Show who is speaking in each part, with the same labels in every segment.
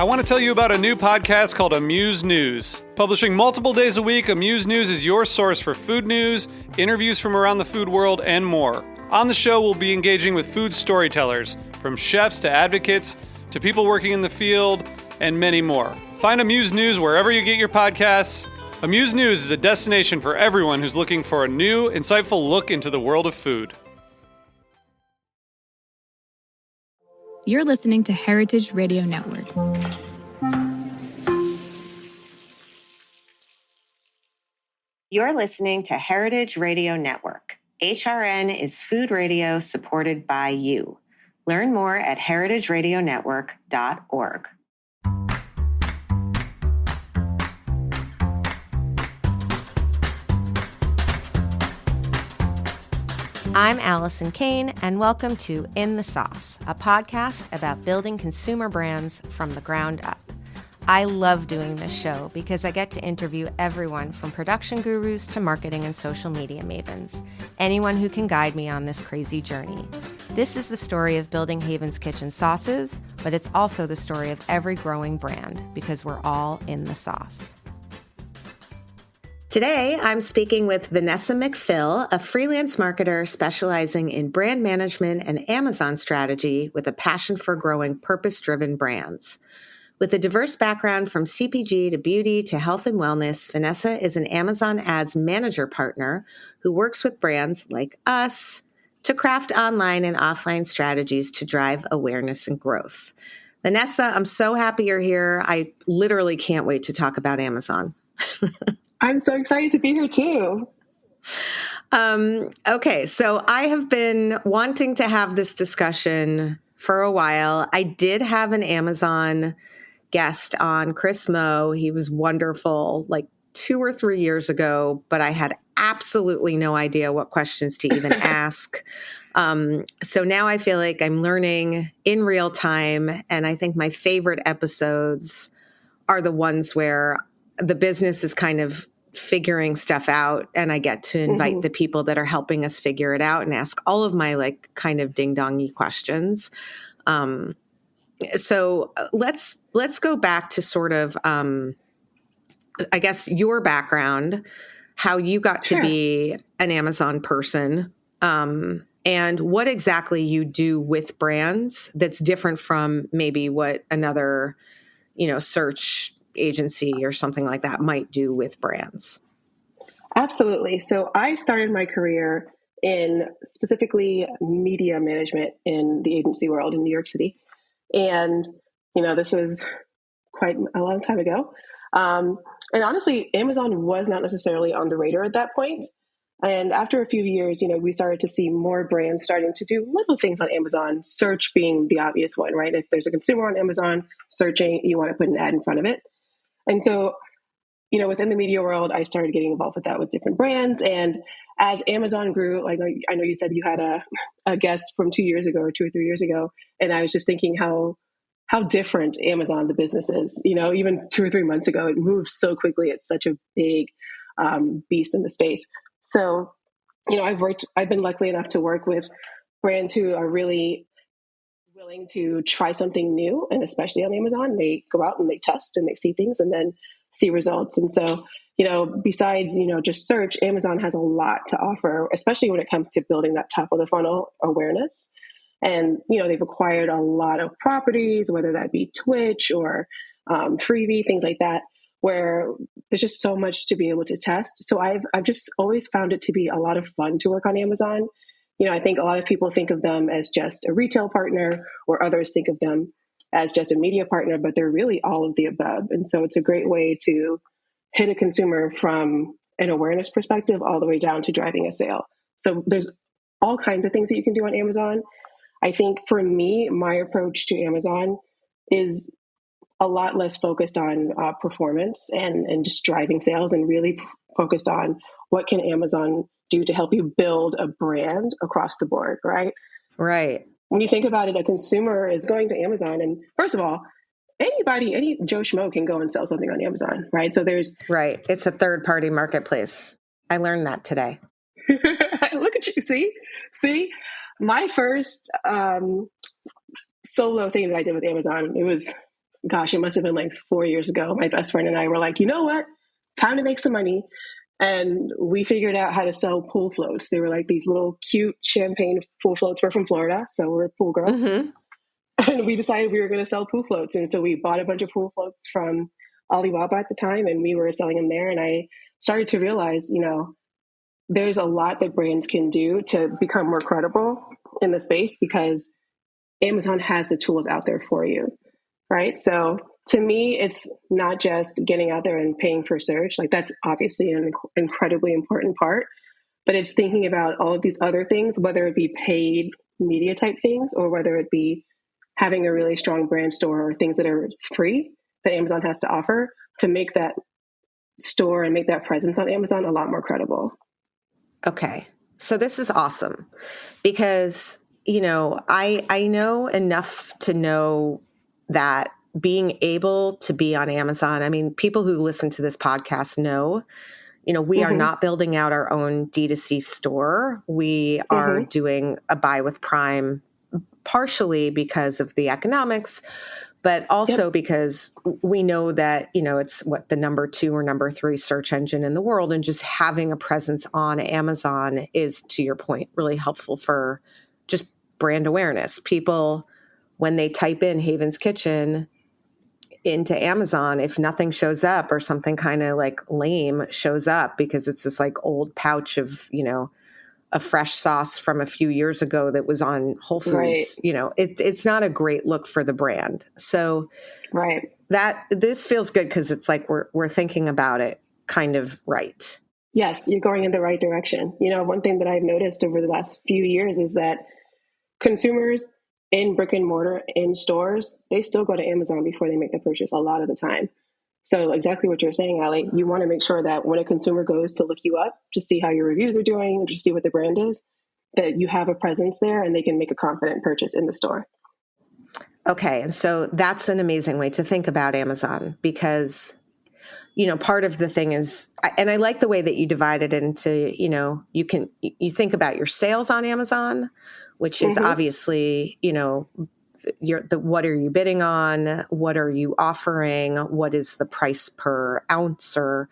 Speaker 1: I want to tell you about a new podcast called Amuse News. Publishing multiple days a week, Amuse News is your source for food news, interviews from around the food world, and more. On the show, we'll be engaging with food storytellers, from chefs to advocates to people working in the field, and many more. Find Amuse News wherever you get your podcasts. Amuse News is a destination for everyone who's looking for a new, insightful look into the world of food.
Speaker 2: You're listening to Heritage Radio Network.
Speaker 3: You're listening to Heritage Radio Network. HRN is food radio supported by you. Learn more at heritageradionetwork.org. I'm Allison Kane, and welcome to In the Sauce, a podcast about building consumer brands from the ground up. I love doing this show because I get to interview everyone from production gurus to marketing and social media mavens, anyone who can guide me on this crazy journey. This is the story of building Haven's Kitchen sauces, but it's also the story of every growing brand because we're all in the sauce. Today, I'm speaking with Vanessa McPhill, a freelance marketer specializing in brand management and Amazon strategy with a passion for growing purpose-driven brands. With a diverse background from CPG to beauty to health and wellness, Vanessa is an Amazon Ads manager partner who works with brands like us to craft online and offline strategies to drive awareness and growth. Vanessa, I'm so happy you're here. I literally can't wait to talk about Amazon.
Speaker 4: I'm so excited to be here too.
Speaker 3: Okay, so I have been wanting to have this discussion for a while. I did have an Amazon guest on, Chris Moe. He was wonderful like 2 or 3 years ago, but I had absolutely no idea what questions to even ask. So now I feel like I'm learning in real time. And I think my favorite episodes are the ones where the business is kind of figuring stuff out, and I get to invite the people that are helping us figure it out and ask all of my like kind of ding-dongy questions. So let's go back to sort of, I guess, your background, how you got to be an Amazon person, and what exactly you do with brands that's different from maybe what another, search agency or something like that might do with brands.
Speaker 4: Absolutely. So I started my career in specifically media management in the agency world in New York City. And, this was quite a long time ago. And honestly, Amazon was not necessarily on the radar at that point. And after a few years, we started to see more brands starting to do little things on Amazon, search being the obvious one, right? If there's a consumer on Amazon searching, you want to put an ad in front of it. And so, within the media world, I started getting involved with that with different brands. And as Amazon grew, like I know you said you had a guest from 2 years ago or 2 or 3 years ago, and I was just thinking how different Amazon, the business is. Even 2 or 3 months ago, it moved so quickly. It's such a big beast in the space. So, I've been lucky enough to work with brands who are really willing to try something new, and especially on Amazon, they go out and they test and they see things and then see results. And so, besides, just search, Amazon has a lot to offer, especially when it comes to building that top of the funnel awareness. And, they've acquired a lot of properties, whether that be Twitch or Freebie, things like that, where there's just so much to be able to test. So I've just always found it to be a lot of fun to work on Amazon. I think a lot of people think of them as just a retail partner, or others think of them as just a media partner, but they're really all of the above. And so it's a great way to hit a consumer from an awareness perspective all the way down to driving a sale. So there's all kinds of things that you can do on Amazon. I think for me, my approach to Amazon is a lot less focused on performance and just driving sales, and really focused on what can Amazon do to help you build a brand across the board, right?
Speaker 3: Right.
Speaker 4: When you think about it, a consumer is going to Amazon, and first of all, any Joe Schmo can go and sell something on Amazon, right? So there's...
Speaker 3: Right. It's a third-party marketplace. I learned that today.
Speaker 4: Look at you. See? My first solo thing that I did with Amazon, it was gosh, it must have been like 4 years ago. My best friend and I were like, you know what? Time to make some money. And we figured out how to sell pool floats. They were like these little cute champagne pool floats. We're from Florida, so we're pool girls.
Speaker 3: Mm-hmm.
Speaker 4: And we decided we were going to sell pool floats. And so we bought a bunch of pool floats from Alibaba at the time, and we were selling them there. And I started to realize, there's a lot that brands can do to become more credible in the space because Amazon has the tools out there for you, right? So to me, it's not just getting out there and paying for search. Like that's obviously an incredibly important part, but it's thinking about all of these other things, whether it be paid media type things or whether it be having a really strong brand store or things that are free that Amazon has to offer to make that store and make that presence on Amazon a lot more credible.
Speaker 3: Okay. So this is awesome because, I know enough to know that being able to be on Amazon, I mean, people who listen to this podcast know, we are not building out our own D2C store. We are doing a buy with Prime partially because of the economics, but also because we know that, it's the number 2 or number 3 search engine in the world. And just having a presence on Amazon is, to your point, really helpful for just brand awareness. People, when they type in Haven's Kitchen into Amazon, if nothing shows up or something kind of like lame shows up because it's this like old pouch of, a fresh sauce from a few years ago that was on Whole Foods, it's not a great look for the brand. So this feels good because it's like we're thinking about it kind of right.
Speaker 4: Yes, you're going in the right direction. One thing that I've noticed over the last few years is that consumers in brick and mortar in stores, they still go to Amazon before they make the purchase a lot of the time. So exactly what you're saying, Ali, you want to make sure that when a consumer goes to look you up to see how your reviews are doing, to see what the brand is, that you have a presence there and they can make a confident purchase in the store.
Speaker 3: Okay. And so that's an amazing way to think about Amazon because, part of the thing is, and I like the way that you divide it into, you think about your sales on Amazon, which is obviously, what are you bidding on? What are you offering? What is the price per ounce? Or,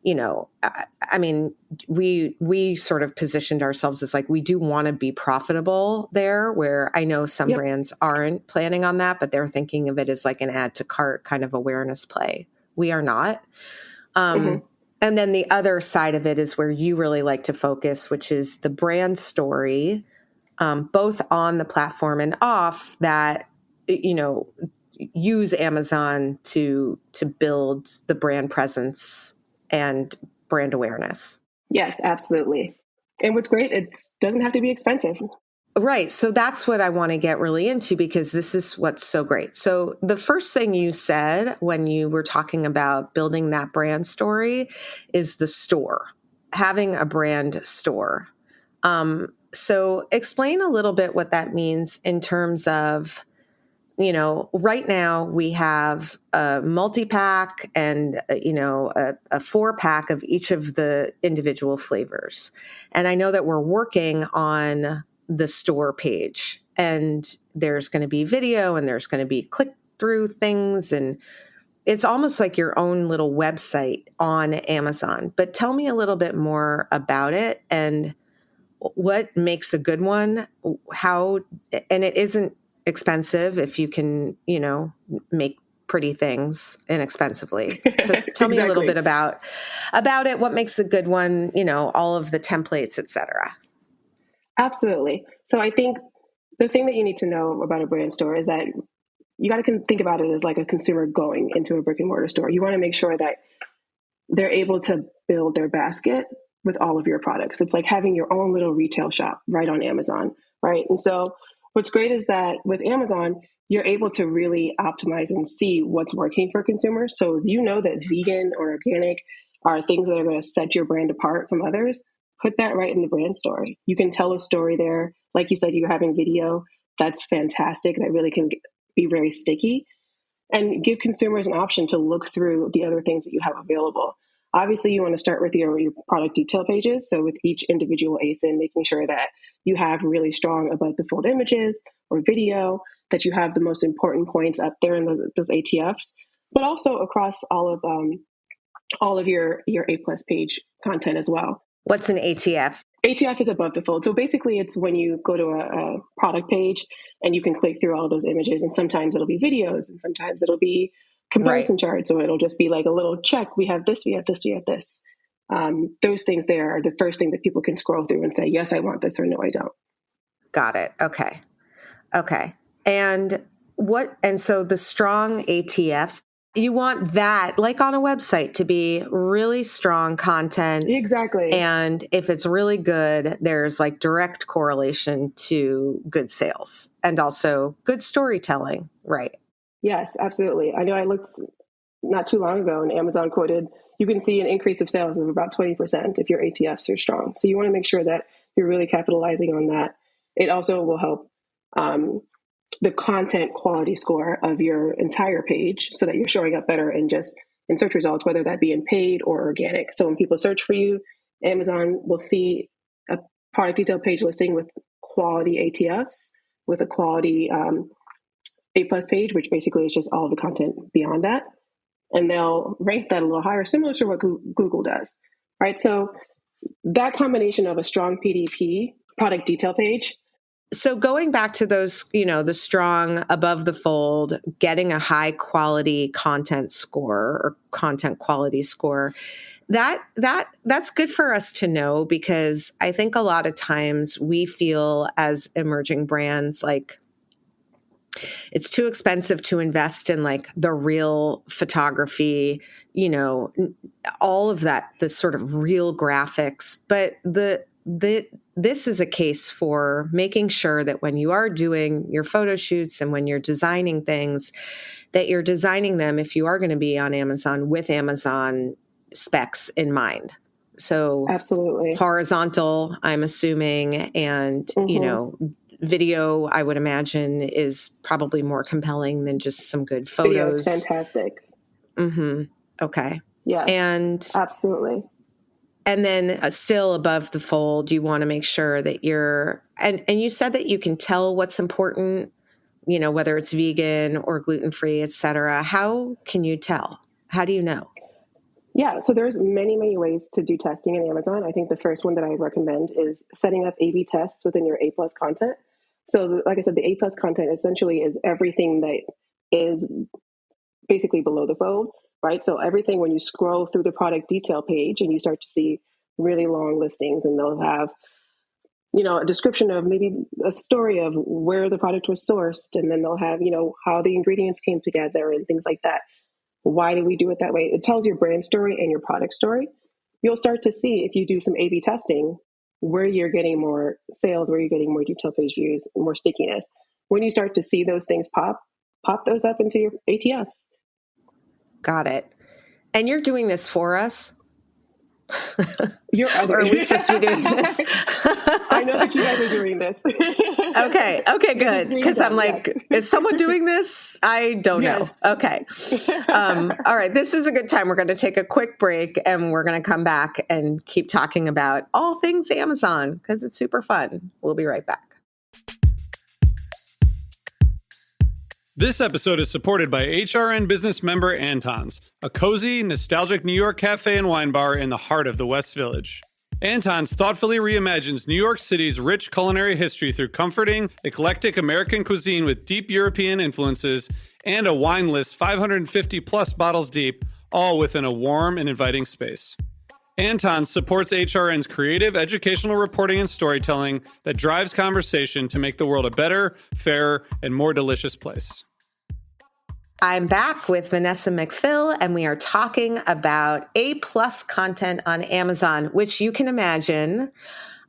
Speaker 3: I mean, we sort of positioned ourselves as like, we do want to be profitable there, where I know some brands aren't planning on that, but they're thinking of it as like an add to cart kind of awareness play. We are not. And then the other side of it is where you really like to focus, which is the brand story, both on the platform and off, that, use Amazon to build the brand presence and brand awareness.
Speaker 4: Yes, absolutely. And what's great, it doesn't have to be expensive.
Speaker 3: Right. So that's what I want to get really into because this is what's so great. So the first thing you said when you were talking about building that brand story is the store, having a brand store. So explain a little bit what that means in terms of, right now we have a multi-pack and, a 4-pack of each of the individual flavors. And I know that we're working on the store page and there's going to be video and there's going to be click through things. And it's almost like your own little website on Amazon. But tell me a little bit more about it and what makes a good one, and it isn't expensive if you can, make pretty things inexpensively. So tell me a little bit about it, what makes a good one, all of the templates, et cetera.
Speaker 4: Absolutely. So I think the thing that you need to know about a brand store is that you got to think about it as like a consumer going into a brick and mortar store. You want to make sure that they're able to build their basket with all of your products. It's like having your own little retail shop right on Amazon, right? And so what's great is that with Amazon, you're able to really optimize and see what's working for consumers. So if you know that vegan or organic are things that are going to set your brand apart from others, put that right in the brand story. You can tell a story there. Like you said, you're having video. That's fantastic. That really can be very sticky and give consumers an option to look through the other things that you have available. Obviously, you want to start with your product detail pages. So with each individual ASIN, making sure that you have really strong above the fold images or video that you have the most important points up there in those ATFs, but also across all of your A plus page content as well.
Speaker 3: What's an ATF?
Speaker 4: ATF is above the fold. So basically it's when you go to a product page and you can click through all those images, and sometimes it'll be videos and sometimes it'll be comparison charts, or it'll just be like a little check. We have this, we have this, we have this. Those things there are the first things that people can scroll through and say, yes, I want this, or no, I don't.
Speaker 3: Got it. Okay. And so the strong ATFs, you want that, like on a website, to be really strong content.
Speaker 4: Exactly.
Speaker 3: And if it's really good, there's like direct correlation to good sales and also good storytelling, right?
Speaker 4: Yes, absolutely. I know I looked not too long ago and Amazon quoted, you can see an increase of sales of about 20% if your ATFs are strong. So you want to make sure that you're really capitalizing on that. It also will help the content quality score of your entire page so that you're showing up better in search results, whether that be in paid or organic. So when people search for you, Amazon will see a product detail page listing with quality ATFs, with a quality A plus page, which basically is just all the content beyond that. And they'll rank that a little higher, similar to what Google does, right? So that combination of a strong PDP, product detail page.
Speaker 3: So going back to those, the strong above the fold, getting a high quality content score or content quality score, that's good for us to know, because I think a lot of times we feel as emerging brands like it's too expensive to invest in like the real photography, all of that, the sort of real graphics. But this is a case for making sure that when you are doing your photo shoots and when you're designing things, that you're designing them, if you are going to be on Amazon, with Amazon specs in mind. So
Speaker 4: absolutely
Speaker 3: horizontal, I'm assuming, and, video, I would imagine, is probably more compelling than just some good photos.
Speaker 4: Video is fantastic.
Speaker 3: Mm-hmm. Okay.
Speaker 4: Yeah.
Speaker 3: And
Speaker 4: absolutely.
Speaker 3: And then still above the fold, you want to make sure that you're, and you said that you can tell what's important, whether it's vegan or gluten-free, et cetera. How can you tell? How do you know?
Speaker 4: Yeah, so there's many, many ways to do testing in Amazon. I think the first one that I recommend is setting up A/B tests within your A+ content. So like I said, the A+ content essentially is everything that is basically below the fold, right? So everything, when you scroll through the product detail page and you start to see really long listings, and they'll have, a description of maybe a story of where the product was sourced, and then they'll have, how the ingredients came together and things like that. Why do we do it that way? It tells your brand story and your product story. You'll start to see, if you do some A/B testing, where you're getting more sales, where you're getting more detail page views, and more stickiness. When you start to see those things pop those up into your ATFs.
Speaker 3: Got it. And you're doing this for us?
Speaker 4: Or
Speaker 3: are we supposed to be doing this?
Speaker 4: I know that you guys are doing this.
Speaker 3: Okay, good. Because I'm like, is someone doing this? I don't know. Okay. All right. This is a good time. We're going to take a quick break and we're going to come back and keep talking about all things Amazon because it's super fun. We'll be right back.
Speaker 1: This episode is supported by HRN business member Anton's, a cozy, nostalgic New York cafe and wine bar in the heart of the West Village. Anton's thoughtfully reimagines New York City's rich culinary history through comforting, eclectic American cuisine with deep European influences and a wine list 550 plus bottles deep, all within a warm and inviting space. Anton's supports HRN's creative, educational reporting and storytelling that drives conversation to make the world a better, fairer, and more delicious place.
Speaker 3: I'm back with Vanessa McPhill, and we are talking about A+ content on Amazon, which you can imagine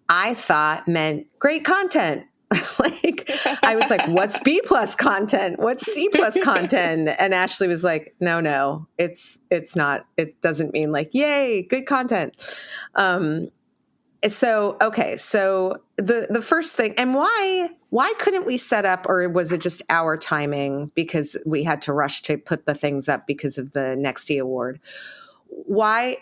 Speaker 3: I thought meant great content. I was like, what's B+ content? What's C+ content? And Ashley was like, no, it's not. It doesn't mean like, yay, good content. So the first thing, and why couldn't we set up, or was it just our timing because we had to rush to put the things up because of the Nexty Award? Why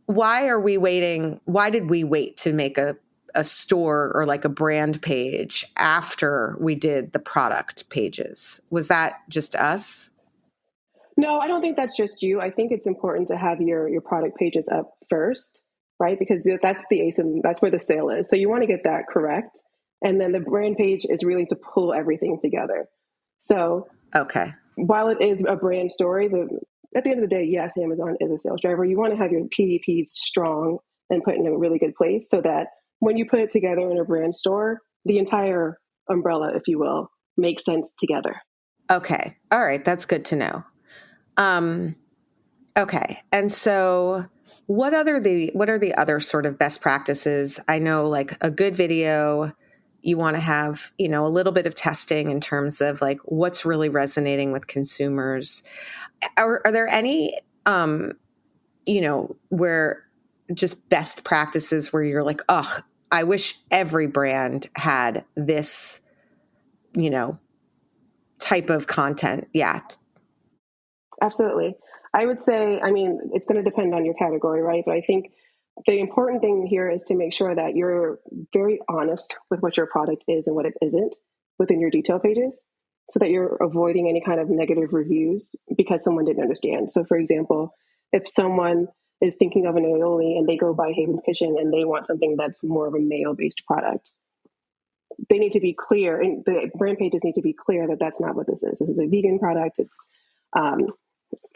Speaker 3: are we waiting? Why did we wait to make a a store or like a brand page after we did the product pages. Was that just us?
Speaker 4: No, I don't think that's just you. I think it's important to have your product pages up first, right? Because that's the ASIN, that's where the sale is. So you want to get that correct. And then the brand page is really to pull everything together. So
Speaker 3: Okay.
Speaker 4: while it is a brand story, at the end of the day, yes, Amazon is a sales driver. You want to have your PDPs strong and put in a really good place so that when you put it together in a brand store, the entire umbrella, if you will, makes sense together.
Speaker 3: Okay. All right. That's good to know. Okay. And so what are the other sort of best practices? I know like a good video, you want to have, a little bit of testing in terms of like what's really resonating with consumers. Are there any, where just best practices where you're like, oh, I wish every brand had this, type of content? Yeah.
Speaker 4: Absolutely. I would say, it's going to depend on your category, right? But I think the important thing here is to make sure that you're very honest with what your product is and what it isn't within your detail pages so that you're avoiding any kind of negative reviews because someone didn't understand. So for example, if someone is thinking of an aioli and they go by Haven's Kitchen and they want something that's more of a mayo-based product, they need to be clear, and the brand pages need to be clear that that's not what this is. This is a vegan product. It's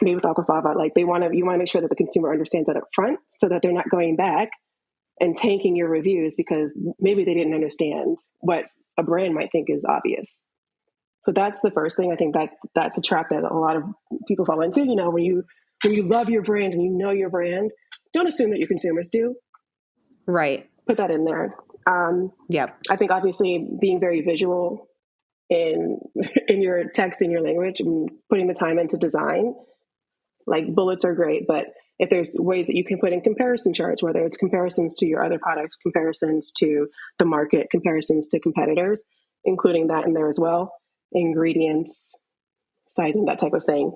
Speaker 4: made with aquafaba. Like you want to make sure that the consumer understands that up front so that they're not going back and tanking your reviews because maybe they didn't understand what a brand might think is obvious. So that's the first thing. I think that's a trap that a lot of people fall into. When you love your brand and you know your brand, don't assume that your consumers do.
Speaker 3: Right.
Speaker 4: Put that in there.
Speaker 3: Yep.
Speaker 4: I think obviously being very visual in your text and your language and putting the time into design, like bullets are great, but if there's ways that you can put in comparison charts, whether it's comparisons to your other products, comparisons to the market, comparisons to competitors, including that in there as well, ingredients, sizing, that type of thing.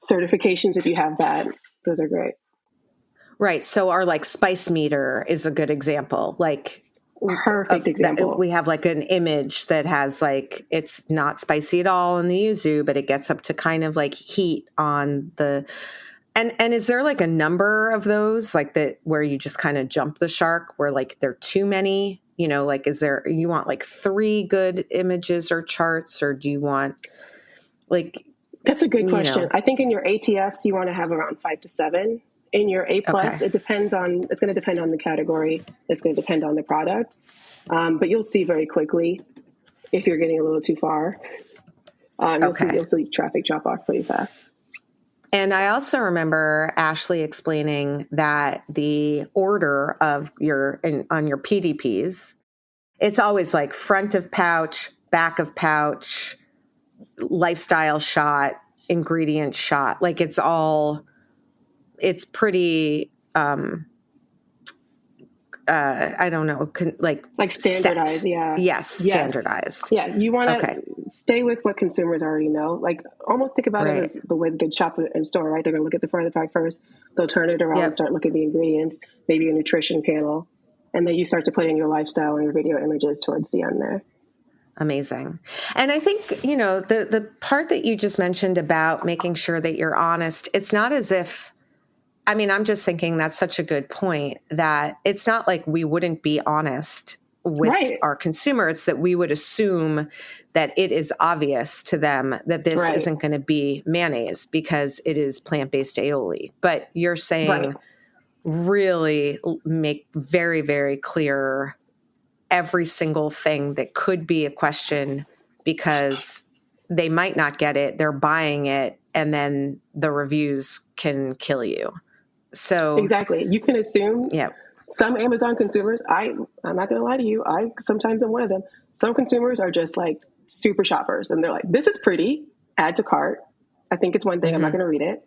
Speaker 4: Certifications, if you have that, those are great.
Speaker 3: Right. So our like spice meter is a good example. Like
Speaker 4: perfect example.
Speaker 3: We have like an image that has like, it's not spicy at all in the yuzu, but it gets up to kind of like heat on the, and is there like a number of those like that where you just kind of jump the shark where like there are too many, like you want like 3 good images or charts, or do you want like,
Speaker 4: that's a good question. I think in your ATFs, you want to have around 5 to 7. In your A+, okay. It's going to depend on the category. It's going to depend on the product. But you'll see very quickly if you're getting a little too far. You'll see traffic drop off pretty fast.
Speaker 3: And I also remember Ashley explaining that the order of on your PDPs, it's always like front of pouch, back of pouch, lifestyle shot, ingredient shot. Like it's pretty, I don't know, like
Speaker 4: standardized.
Speaker 3: Set.
Speaker 4: Yeah.
Speaker 3: Yes. Standardized.
Speaker 4: Yeah. You want to stay with what consumers already know. Like almost think about it as the way they shop in store, right? They're going to look at the front of the pack first. They'll turn it around and start looking at the ingredients, maybe a nutrition panel. And then you start to put in your lifestyle and your video images towards the end there.
Speaker 3: Amazing. And I think, the part that you just mentioned about making sure that you're honest, it's not as if, I'm just thinking that's such a good point that it's not like we wouldn't be honest with our consumer. It's that we would assume that it is obvious to them that this isn't going to be mayonnaise because it is plant-based aioli. But you're saying really make very, very clear every single thing that could be a question because they might not get it. They're buying it and then the reviews can kill you. So
Speaker 4: exactly. You can assume some Amazon consumers, I'm not going to lie to you. Sometimes I'm one of them. Some consumers are just like super shoppers and they're like, this is pretty, add to cart. I think it's one thing. I'm not going to read it.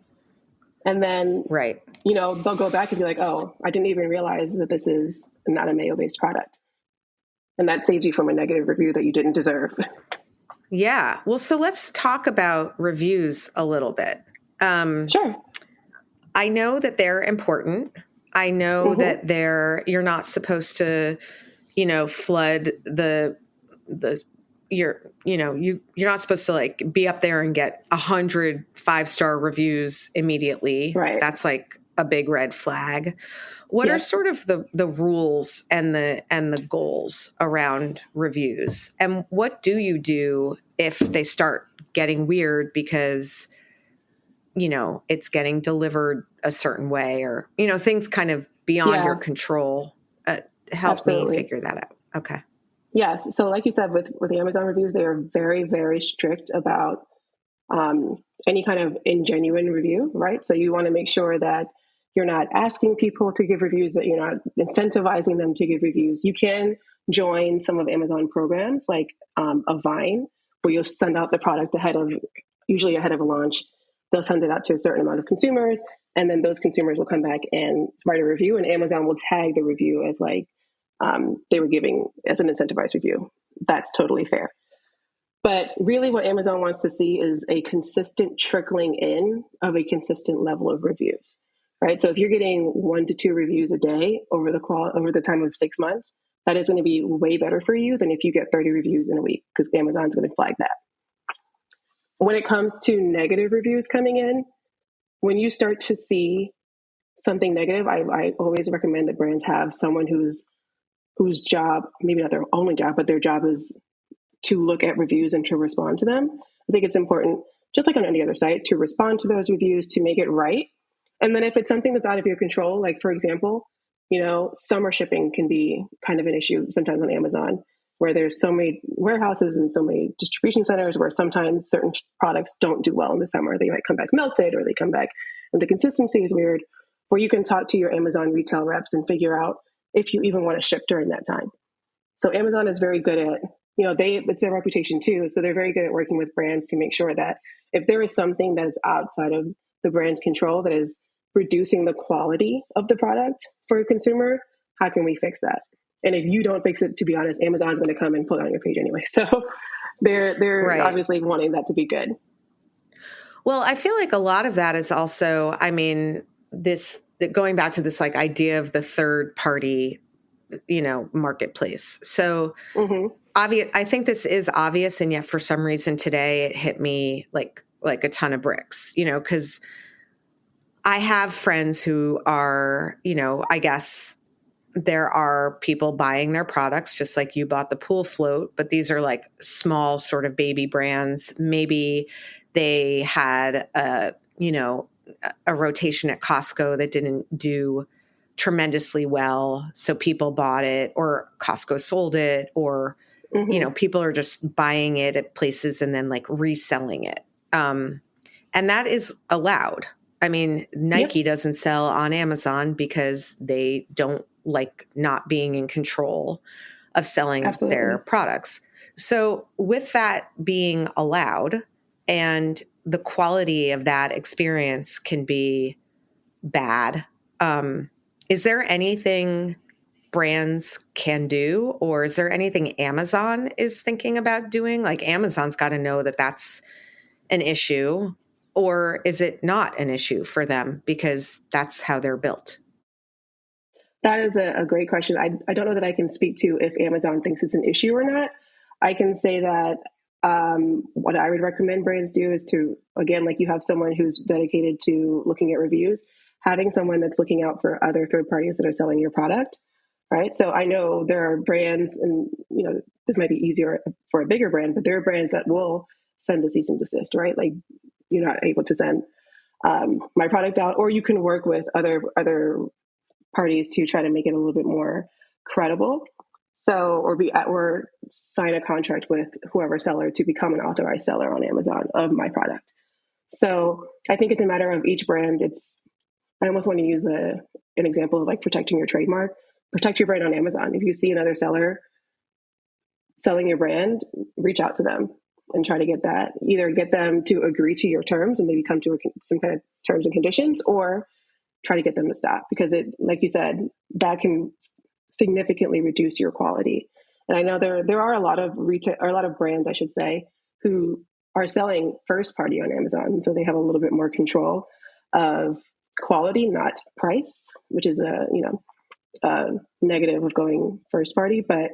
Speaker 4: And then, they'll go back and be like, oh, I didn't even realize that this is not a mayo-based product. And that saves you from a negative review that you didn't deserve.
Speaker 3: Yeah. Well, so let's talk about reviews a little bit.
Speaker 4: Sure.
Speaker 3: I know that they're important. I know that you're not supposed to, flood you're not supposed to like be up there and get 100 5-star reviews immediately.
Speaker 4: Right.
Speaker 3: That's like a big red flag. What are sort of the rules and the goals around reviews? And what do you do if they start getting weird because, it's getting delivered a certain way or, things kind of beyond your control? Help me figure that out. Okay.
Speaker 4: Yes. So like you said, with Amazon reviews, they are very, very strict about any kind of ingenuine review, right? So you want to make sure that you're not asking people to give reviews, that you're not incentivizing them to give reviews. You can join some of Amazon programs like a Vine, where you'll send out the product usually ahead of a launch. They'll send it out to a certain amount of consumers, and then those consumers will come back and write a review, and Amazon will tag the review as like they were giving as an incentivized review. That's totally fair. But really what Amazon wants to see is a consistent trickling in of a consistent level of reviews, right? So if you're getting 1 to 2 reviews a day over the time of 6 months, that is going to be way better for you than if you get 30 reviews in a week, because Amazon's going to flag that. When it comes to negative reviews coming in, when you start to see something negative, I always recommend that brands have someone whose job, maybe not their only job, but their job is to look at reviews and to respond to them. I think it's important, just like on any other site, to respond to those reviews, to make it right. And then if it's something that's out of your control, like for example, summer shipping can be kind of an issue sometimes on Amazon, where there's so many warehouses and so many distribution centers where sometimes certain products don't do well in the summer. They might come back melted, or they come back and the consistency is weird, where you can talk to your Amazon retail reps and figure out if you even want to ship during that time. So Amazon is very good at, it's their reputation too. So they're very good at working with brands to make sure that if there is something that is outside of the brand's control that is reducing the quality of the product for a consumer, how can we fix that? And if you don't fix it, to be honest, Amazon's going to come and pull it on your page anyway. So they're
Speaker 3: right.
Speaker 4: Obviously wanting that to be good.
Speaker 3: Well, I feel like a lot of that is also, going back to this like idea of the third party, marketplace. So I think this is obvious. And yet for some reason today it hit me like a ton of bricks, because I have friends who are, I guess there are people buying their products just like you bought the pool float, but these are like small sort of baby brands. Maybe they had a rotation at Costco that didn't do tremendously well, so people bought it, or Costco sold it, or people are just buying it at places and then like reselling it. And that is allowed. Nike doesn't sell on Amazon because they don't like not being in control of selling their products. So with that being allowed, and the quality of that experience can be bad, is there anything brands can do, or is there anything Amazon is thinking about doing? Like Amazon's got to know that that's an issue, or is it not an issue for them because that's how they're built?
Speaker 4: That is a great question. I don't know that I can speak to if Amazon thinks it's an issue or not. I can say that what I would recommend brands do is to, again, like you have someone who's dedicated to looking at reviews, having someone that's looking out for other third parties that are selling your product, right? So I know there are brands, and this might be easier for a bigger brand, but there are brands that will send a cease and desist, right? Like you're not able to send my product out, or you can work with other parties to try to make it a little bit more credible. So, or sign a contract with whoever seller to become an authorized seller on Amazon of my product. So I think it's a matter of each brand. I almost want to use an example of like protecting your trademark. Protect your brand on Amazon. If you see another seller selling your brand, reach out to them and try to get them to agree to your terms and maybe come to some kind of terms and conditions, or try to get them to stop, because it, like you said, that can significantly reduce your quality. And I know there are a lot of brands, I should say, who are selling first party on Amazon. So they have a little bit more control of quality, not price, which is negative of going first party, but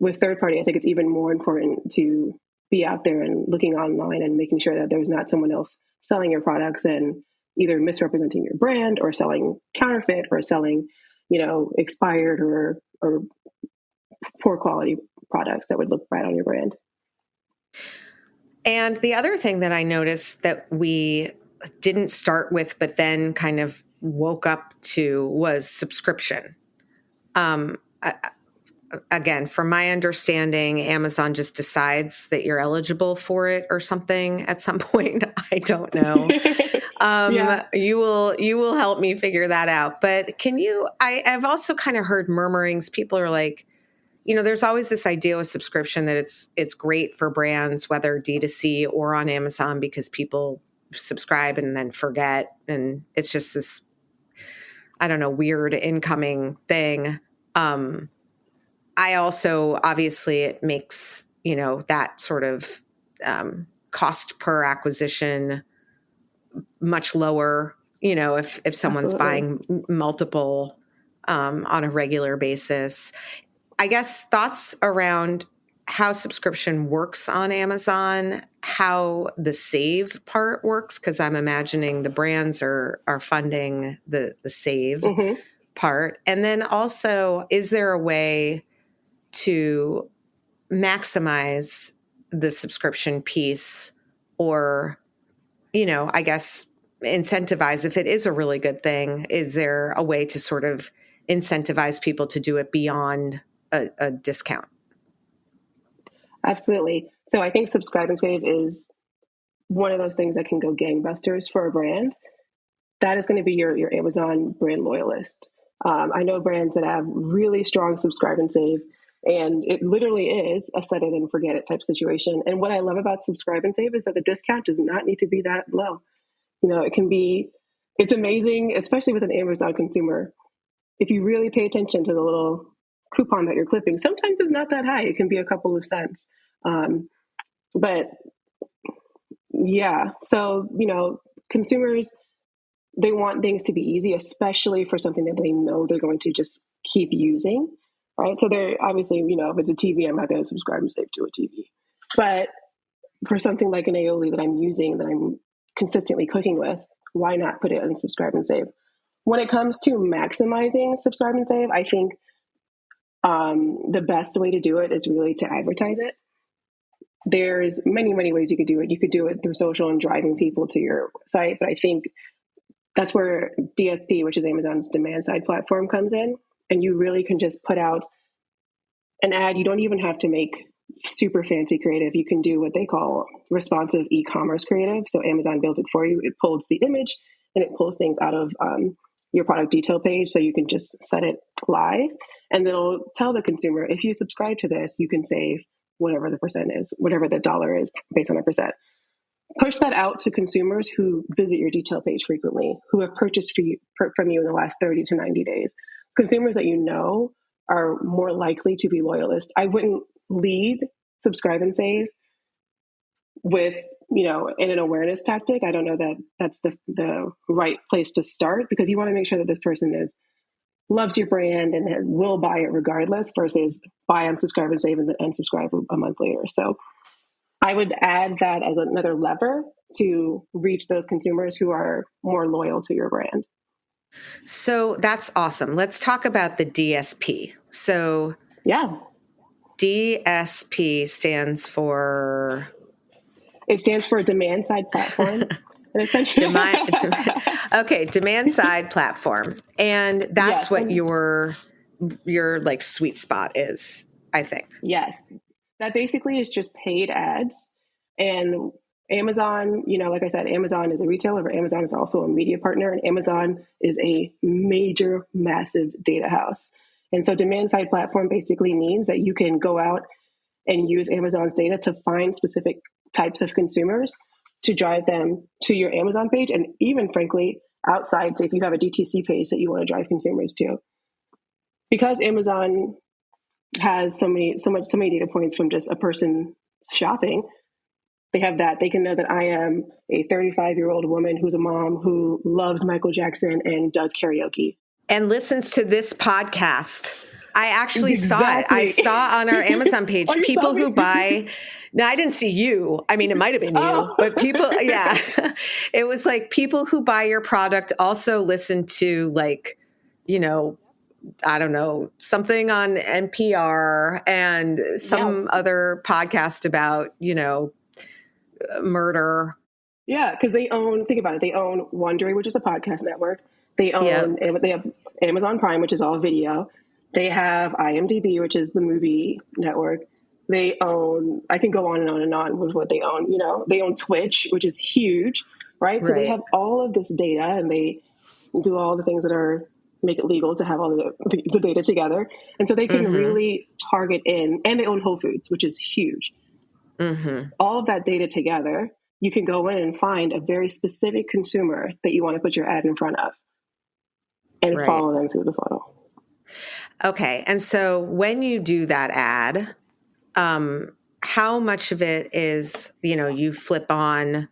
Speaker 4: with third party, I think it's even more important to be out there and looking online and making sure that there's not someone else selling your products and either misrepresenting your brand or selling counterfeit or selling, expired or poor quality products that would look bad on your brand.
Speaker 3: And the other thing that I noticed that we didn't start with, but then kind of woke up to, was subscription. Again, from my understanding, Amazon just decides that you're eligible for it or something at some point. I don't know. Yeah. You will help me figure that out. But I've also kind of heard murmurings. People are like, there's always this idea with subscription that it's great for brands, whether D2C or on Amazon, because people subscribe and then forget. And it's just this, I don't know, weird incoming thing. I also, obviously, it makes, that sort of cost per acquisition much lower, if someone's
Speaker 4: Absolutely.
Speaker 3: buying multiple on a regular basis. I guess thoughts around how subscription works on Amazon, how the save part works, because I'm imagining the brands are funding the save part. And then also, is there a way to maximize the subscription piece, or, I guess incentivize, if it is a really good thing, is there a way to sort of incentivize people to do it beyond a discount?
Speaker 4: Absolutely. So I think Subscribe and Save is one of those things that can go gangbusters for a brand. That is going to be your Amazon brand loyalist. I know brands that have really strong Subscribe and Save, and it literally is a set it and forget it type situation. And what I love about Subscribe and Save is that the discount does not need to be that low. It's amazing, especially with an Amazon consumer. If you really pay attention to the little coupon that you're clipping, sometimes it's not that high. It can be a couple of cents. But yeah, so, consumers, they want things to be easy, especially for something that they know they're going to just keep using, right? So they're obviously, if it's a TV, I'm not going to subscribe and save to a TV. But for something like an aioli that I'm using, that I'm consistently cooking with, why not put it in Subscribe and Save? When it comes to maximizing Subscribe and Save, I think the best way to do it is really to advertise it. There's many, many ways you could do it. You could do it through social and driving people to your site, but I think that's where DSP, which is Amazon's demand side platform, comes in. And you really can just put out an ad. You don't even have to make super fancy creative. You can do what they call responsive e-commerce creative. So Amazon built it for you. It pulls the image and it pulls things out of your product detail page. So you can just set it live, and it'll tell the consumer, if you subscribe to this, you can save whatever the percent is, whatever the dollar is based on a percent. Push that out to consumers who visit your detail page frequently, who have purchased from you in the last 30 to 90 days. Consumers that are more likely to be loyalists. I wouldn't lead Subscribe and Save with, in an awareness tactic. I don't know that that's the right place to start, because you want to make sure that this person loves your brand and will buy it regardless, versus buy on Subscribe and Save and unsubscribe a month later. So I would add that as another lever to reach those consumers who are more loyal to your brand.
Speaker 3: So that's awesome. Let's talk about the DSP. So
Speaker 4: yeah,
Speaker 3: DSP stands for?
Speaker 4: It stands for Demand Side Platform. And essentially,
Speaker 3: demand side platform, and that's
Speaker 4: yes,
Speaker 3: what your like sweet spot is, I think.
Speaker 4: Yes, that basically is just paid ads. And Amazon, like I said, Amazon is a retailer, but Amazon is also a media partner, and Amazon is a major, massive data house. And so demand side platform basically means that you can go out and use Amazon's data to find specific types of consumers to drive them to your Amazon page, and even frankly outside, so if you have a DTC page that you want to drive consumers to. Because Amazon has so many data points from just a person shopping, they have that. They can know that I am a 35-year-old woman who's a mom who loves Michael Jackson and does karaoke.
Speaker 3: and listens to this podcast. I actually saw it. I
Speaker 4: Exactly.
Speaker 3: saw on our Amazon page
Speaker 4: Oh, you
Speaker 3: people
Speaker 4: saw me?
Speaker 3: who buy. No, I didn't see you. I mean, it might have been you,
Speaker 4: Oh.
Speaker 3: but people, yeah. It was like people who buy your product also listen to, like, you know, I don't know, something on NPR and some
Speaker 4: Yes.
Speaker 3: other podcast about, you know, murder.
Speaker 4: Yeah, because think about it, they own Wondery, which is a podcast network. They have Amazon Prime, which is all video. They have IMDb, which is the movie network. They own, I can go on and on and on with what they own. You know, they own Twitch, which is huge, right? So they
Speaker 3: Right.
Speaker 4: have all of this data, and they do all the things that make it legal to have all the data together. And so they can really target in, and they own Whole Foods, which is huge. All of that data together, you can go in and find a very specific consumer that you want to put your ad in front of and
Speaker 3: Right.
Speaker 4: follow them through the funnel.
Speaker 3: Okay. And so when you do that ad, how much of it is, you know, you flip on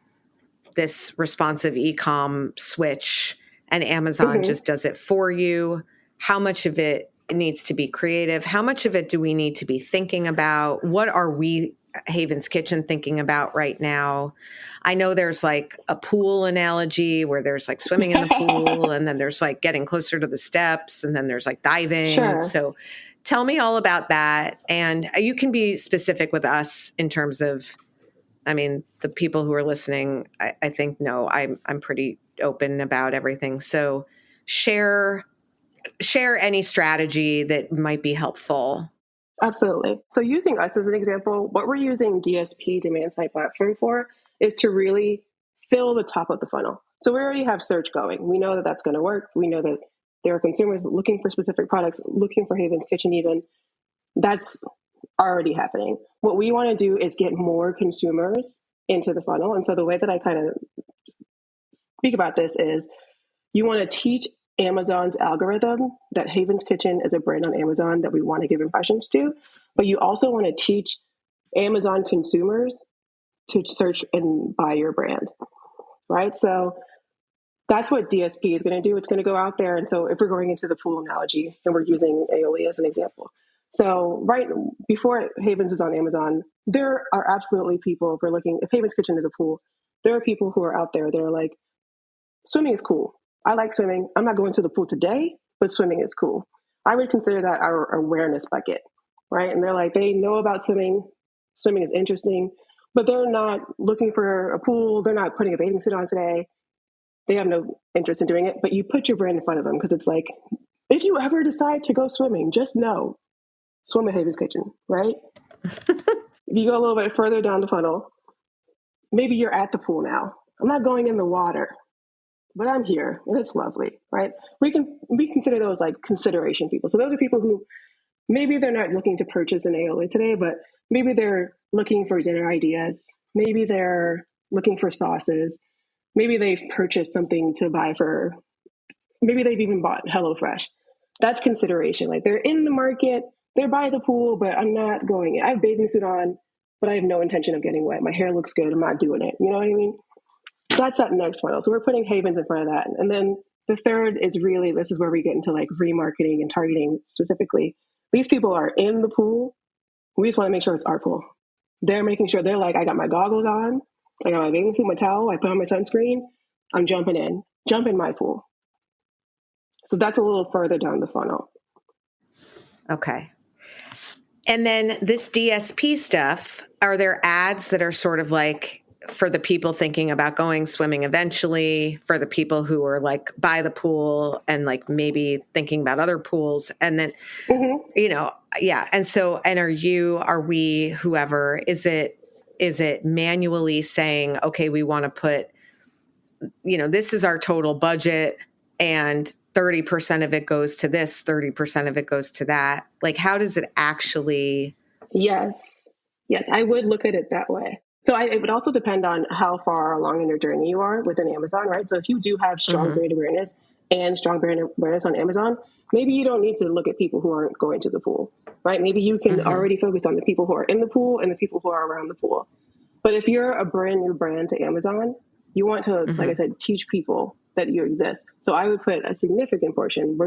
Speaker 3: this responsive e-com switch and Amazon just does it for you? How much of it needs to be creative? How much of it do we need to be thinking about? What are we, Haven's Kitchen, thinking about right now? I know there's like a pool analogy where there's like swimming in the pool, and then there's like getting closer to the steps, and then there's like diving.
Speaker 4: Sure.
Speaker 3: So tell me all about that. And you can be specific with us in terms of, I mean, the people who are listening, I think know I'm pretty open about everything. So share any strategy that might be helpful.
Speaker 4: Absolutely. So using us as an example, what we're using DSP, demand side platform, for is to really fill the top of the funnel. So we already have search going. We know that that's going to work. We know that there are consumers looking for specific products, looking for Haven's Kitchen even. That's already happening. What we want to do is get more consumers into the funnel. And so the way that I kind of speak about this is you want to teach Amazon's algorithm that Haven's Kitchen is a brand on Amazon that we want to give impressions to, but you also want to teach Amazon consumers to search and buy your brand, right? So that's what DSP is going to do. It's going to go out there. And so if we're going into the pool analogy, and we're using Aioli as an example. So right before Haven's was on Amazon, there are absolutely people, if Haven's Kitchen is a pool, there are people who are out there that are like, swimming is cool. I like swimming. I'm not going to the pool today, but swimming is cool. I would consider that our awareness bucket, right? And they're like, they know about swimming. Swimming is interesting, but they're not looking for a pool. They're not putting a bathing suit on today. They have no interest in doing it, but you put your brand in front of them because it's like, if you ever decide to go swimming, just know, swim at Haven's Kitchen, right? If you go a little bit further down the funnel, maybe you're at the pool now. I'm not going in the water, but I'm here and it's lovely, right? We consider those like consideration people. So those are people who maybe they're not looking to purchase an aioli today, but maybe they're looking for dinner ideas. Maybe they're looking for sauces. Maybe they've purchased something to buy maybe they've even bought HelloFresh. That's consideration. Like they're in the market, they're by the pool, but I'm not going in. I have a bathing suit on, but I have no intention of getting wet. My hair looks good. I'm not doing it. You know what I mean? That's that next funnel. So we're putting Haven's in front of that. And then the third is really, this is where we get into like remarketing and targeting specifically. These people are in the pool. We just want to make sure it's our pool. They're making sure they're like, I got my goggles on. I got my bathing suit, my towel. I put on my sunscreen. I'm jumping in. Jump in my pool. So that's a little further down the funnel.
Speaker 3: Okay. And then this DSP stuff, are there ads that are sort of like for the people thinking about going swimming eventually, for the people who are like by the pool and like maybe thinking about other pools? And then, you know, yeah. And so, and are we, whoever, is it manually saying, okay, we want to put, you know, this is our total budget and 30% of it goes to this, 30% of it goes to that. Like, how does it actually?
Speaker 4: Yes, I would look at it that way. So it would also depend on how far along in your journey you are within Amazon, right? So if you do have strong brand awareness and strong brand awareness on Amazon, maybe you don't need to look at people who aren't going to the pool, right? Maybe you can already focus on the people who are in the pool and the people who are around the pool. But if you're a brand new brand to Amazon, you want to, like I said, teach people that you exist. So I would put a significant portion,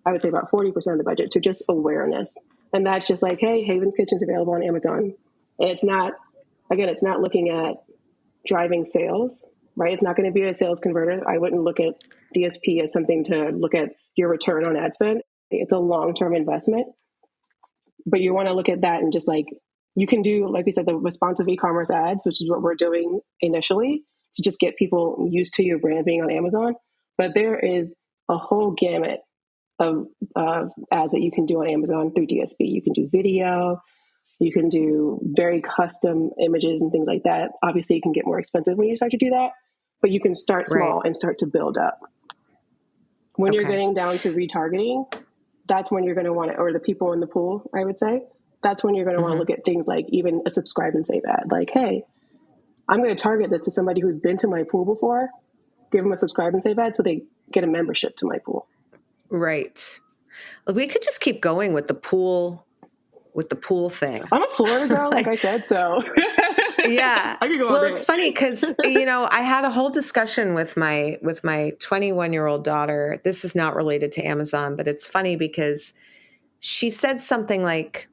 Speaker 4: I would say about 40% of the budget to just awareness. And that's just like, hey, Haven's Kitchen's available on Amazon. And it's not looking at driving sales, right? It's not going to be a sales converter. I wouldn't look at DSP as something to look at your return on ad spend. It's a long-term investment, but you want to look at that and just like, you can do, like we said, the responsive e-commerce ads, which is what we're doing initially to just get people used to your brand being on Amazon. But there is a whole gamut of ads that you can do on Amazon through DSP. You can do video, you can do very custom images and things like that. Obviously, it can get more expensive when you start to do that, but you can start small and start to build up. When you're getting down to retargeting, that's when you're going to want to, or the people in the pool, I would say, that's when you're going to want to look at things like even a subscribe and save ad. Like, hey, I'm going to target this to somebody who's been to my pool before, give them a subscribe and save ad so they get a membership to my pool.
Speaker 3: Right. We could just keep going with the pool thing.
Speaker 4: I'm a Florida girl, like I said, so
Speaker 3: yeah.
Speaker 4: I could go
Speaker 3: well,
Speaker 4: on
Speaker 3: it's funny because, I had a whole discussion with my 21-year-old daughter. This is not related to Amazon, but it's funny because she said something like,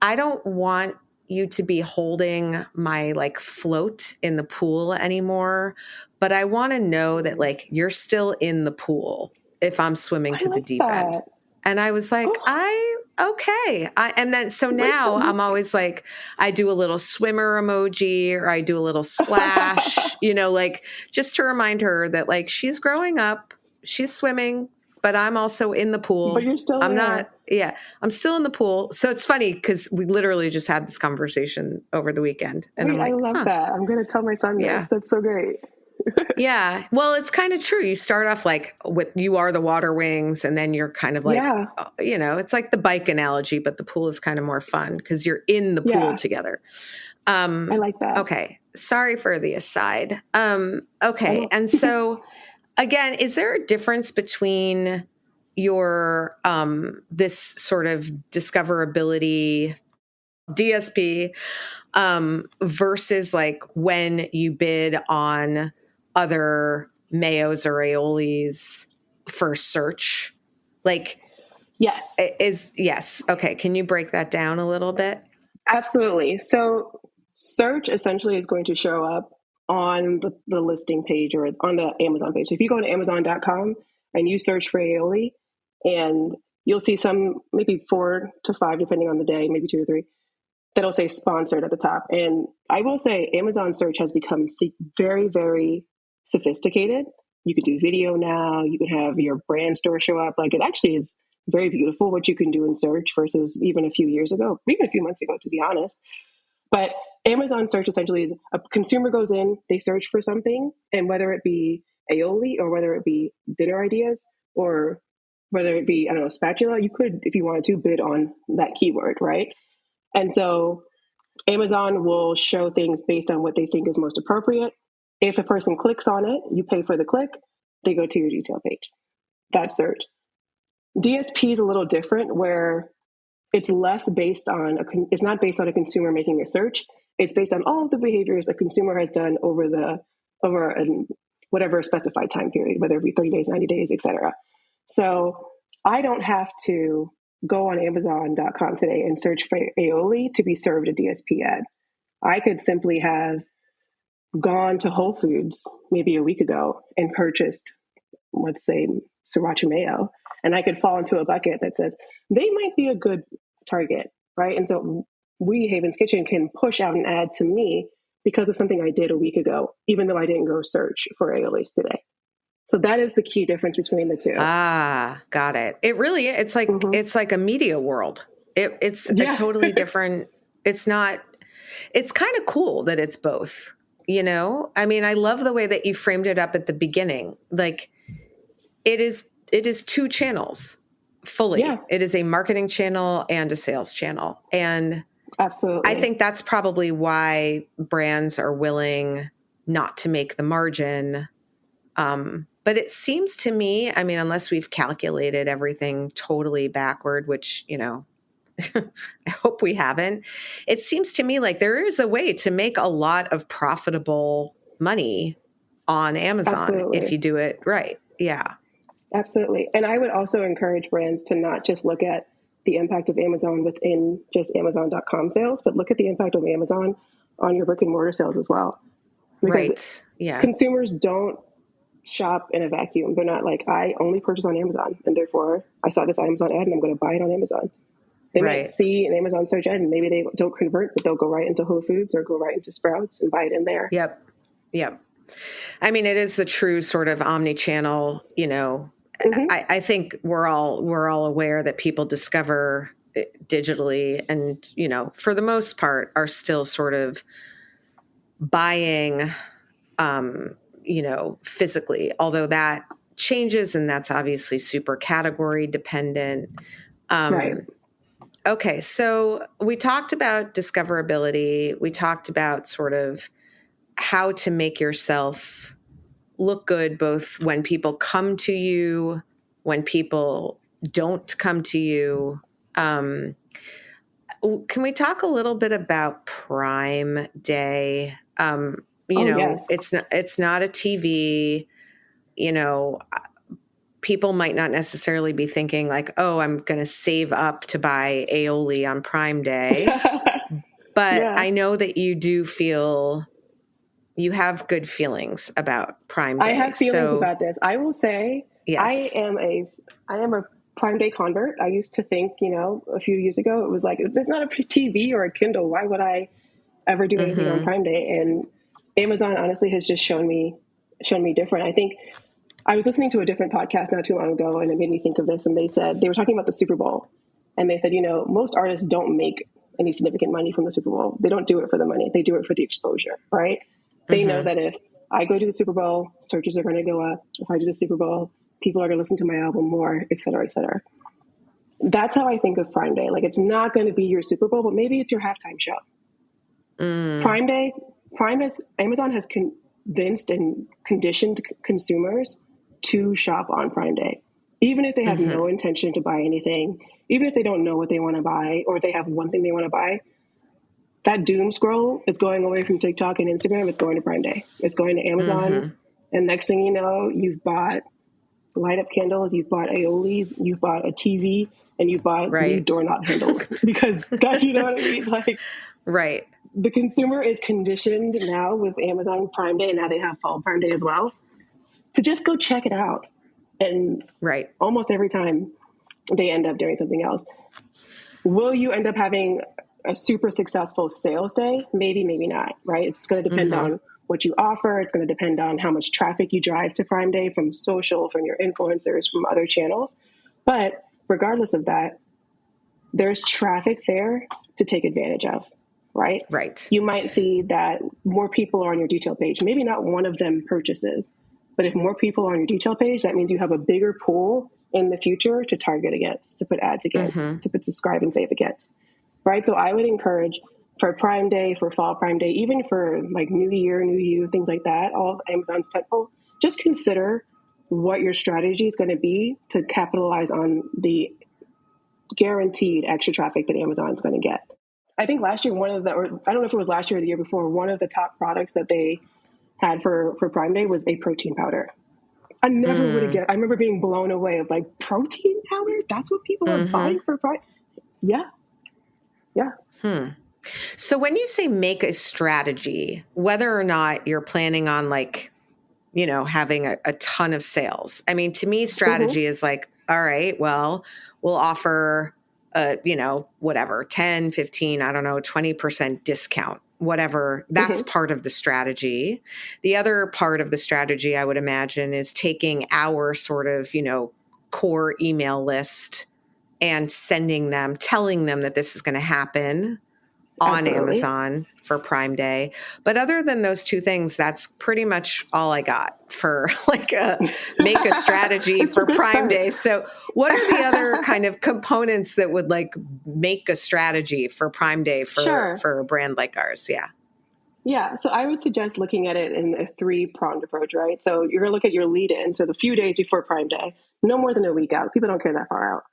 Speaker 3: I don't want you to be holding my like float in the pool anymore, but I want to know that like you're still in the pool if I'm swimming to the deep end. And I was like, okay. Now I'm always like, I do a little swimmer emoji or I do a little splash, like just to remind her that like she's growing up, she's swimming, but I'm also in the pool.
Speaker 4: But you're still
Speaker 3: I'm still in the pool. So it's funny because we literally just had this conversation over the weekend. And
Speaker 4: I love that. I'm going to tell my son this. That's so great.
Speaker 3: Yeah. Well, it's kind of true. You start off like with you are the water wings and then you're kind of like, it's like the bike analogy, but the pool is kind of more fun because you're in the pool together.
Speaker 4: I like that.
Speaker 3: Okay. Sorry for the aside. Okay. And so again, is there a difference between your, this sort of discoverability DSP, versus like when you bid on other mayos or aiolis for search? Like,
Speaker 4: yes.
Speaker 3: Yes. Okay. Can you break that down a little bit?
Speaker 4: Absolutely. So search essentially is going to show up on the listing page or on the Amazon page. So if you go to Amazon.com and you search for aioli, and you'll see some, maybe 4 to 5, depending on the day, maybe 2 or 3, that'll say sponsored at the top. And I will say Amazon search has become very, very sophisticated. You could do video now. You could have your brand store show up. Like, it actually is very beautiful what you can do in search versus even a few years ago, even a few months ago, to be honest. But Amazon search essentially is a consumer goes in, they search for something, and whether it be aioli or whether it be dinner ideas or whether it be, spatula, you could, if you wanted to, bid on that keyword, right? And so Amazon will show things based on what they think is most appropriate. If a person clicks on it, you pay for the click, they go to your detail page. That's search. DSP is a little different, where it's less based on, it's not based on a consumer making a search. It's based on all of the behaviors a consumer has done over whatever specified time period, whether it be 30 days, 90 days, etc. So I don't have to go on Amazon.com today and search for aioli to be served a DSP ad. I could simply have gone to Whole Foods maybe a week ago and purchased, let's say, sriracha mayo, and I could fall into a bucket that says they might be a good target, right? And so we, Haven's Kitchen, can push out an ad to me because of something I did a week ago, even though I didn't go search for aiolis today. So that is the key difference between the two.
Speaker 3: Ah, got it. It really, it's like, it's like a media world. It's a totally different, it's kind of cool that it's both, I mean, I love the way that you framed it up at the beginning. Like it is 2 channels fully. Yeah. It is a marketing channel and a sales channel. And
Speaker 4: absolutely,
Speaker 3: I think that's probably why brands are willing not to make the margin. But it seems to me, I mean, unless we've calculated everything totally backward, which, I hope we haven't, it seems to me like there is a way to make a lot of profitable money on Amazon if
Speaker 4: Absolutely.
Speaker 3: you do it right. Yeah.
Speaker 4: Absolutely. And I would also encourage brands to not just look at the impact of Amazon within just Amazon.com sales, but look at the impact of Amazon on your brick and mortar sales as well. Because
Speaker 3: Right. Yeah.
Speaker 4: consumers don't shop in a vacuum. They're not like, I only purchase on Amazon, and therefore I saw this Amazon ad and I'm going to buy it on Amazon. They might
Speaker 3: Right.
Speaker 4: see an Amazon search ad and maybe they don't convert, but they'll go right into Whole Foods or go right into Sprouts and buy it in there.
Speaker 3: Yep. Yep. I mean, it is the true sort of omni-channel, you know.
Speaker 4: Mm-hmm.
Speaker 3: I think we're all aware that people discover it digitally and, you know, for the most part are still sort of buying, you know, physically, although that changes and that's obviously super category dependent.
Speaker 4: Right.
Speaker 3: Okay. So we talked about discoverability. We talked about sort of how to make yourself look good, both when people come to you, when people don't come to you. Can we talk a little bit about Prime Day? You know,
Speaker 4: yes.
Speaker 3: it's not a TV, you know, people might not necessarily be thinking like, oh, I'm going to save up to buy aioli on Prime Day. But
Speaker 4: Yeah.
Speaker 3: I know that you do feel you have good feelings about Prime Day.
Speaker 4: I have feelings about this. I will say,
Speaker 3: yes.
Speaker 4: I am a Prime Day convert. I used to think, you know, a few years ago, it was like, if it's not a TV or a Kindle, why would I ever do anything on Prime Day? And Amazon honestly has just shown me different. I think I was listening to a different podcast not too long ago, and it made me think of this. And they were talking about the Super Bowl, and they said, you know, most artists don't make any significant money from the Super Bowl. They don't do it for the money. They do it for the exposure, right? They know that if I go to the Super Bowl, searches are going to go up. If I do the Super Bowl, people are going to listen to my album more, et cetera, et cetera. That's how I think of Prime Day. Like, it's not going to be your Super Bowl, but maybe it's your halftime show. Prime Day, Amazon has convinced and conditioned consumers to shop on Prime Day. Even if they have no intention to buy anything, even if they don't know what they want to buy, or if they have one thing they want to buy, that doom scroll is going away from TikTok and Instagram. It's going to Prime Day. It's going to Amazon. And next thing you know, you've bought light up candles, you've bought aiolis, you've bought a TV, and you've bought new doorknob handles. Because, God, you know what I mean? Like,
Speaker 3: right.
Speaker 4: The consumer is conditioned now with Amazon Prime Day, and now they have Fall Prime Day as well, to just go check it out. And almost every time they end up doing something else. Will you end up having a super successful sales day? Maybe, maybe not, right? It's going to depend on what you offer. It's going to depend on how much traffic you drive to Prime Day from social, from your influencers, from other channels. But regardless of that, there's traffic there to take advantage of, right?
Speaker 3: Right.
Speaker 4: You might see that more people are on your detail page. Maybe not one of them purchases, but if more people are on your detail page, that means you have a bigger pool in the future to target against, to put ads against, to put subscribe and save against, right? So I would encourage for Prime Day, for Fall Prime Day, even for like New Year, New You, things like that, all of Amazon's tentpole, just consider what your strategy is going to be to capitalize on the guaranteed extra traffic that Amazon is going to get. I think last year, or I don't know if it was last year or the year before, one of the top products that they had for Prime Day was a protein powder. I never would have guessed. I remember being blown away of like, protein powder? That's what people are buying for Prime? Yeah.
Speaker 3: So when you say make a strategy, whether or not you're planning on like, you know, having a ton of sales, I mean, to me, strategy is like, all right, well, we'll offer, you know, whatever, 10, 15, I don't know, 20% discount, whatever. That's part of the strategy. The other part of the strategy, I would imagine, is taking our sort of, you know, core email list and sending them, telling them that this is going to happen on Amazon for Prime Day. But other than those two things, that's pretty much all I got for like make a strategy for Prime Day. So what are the other kind of components that would like make a strategy for Prime Day for a brand like ours? Yeah.
Speaker 4: Yeah. So I would suggest looking at it in a 3-pronged approach, right? So you're going to look at your lead in. So the few days before Prime Day, no more than a week out. People don't care that far out.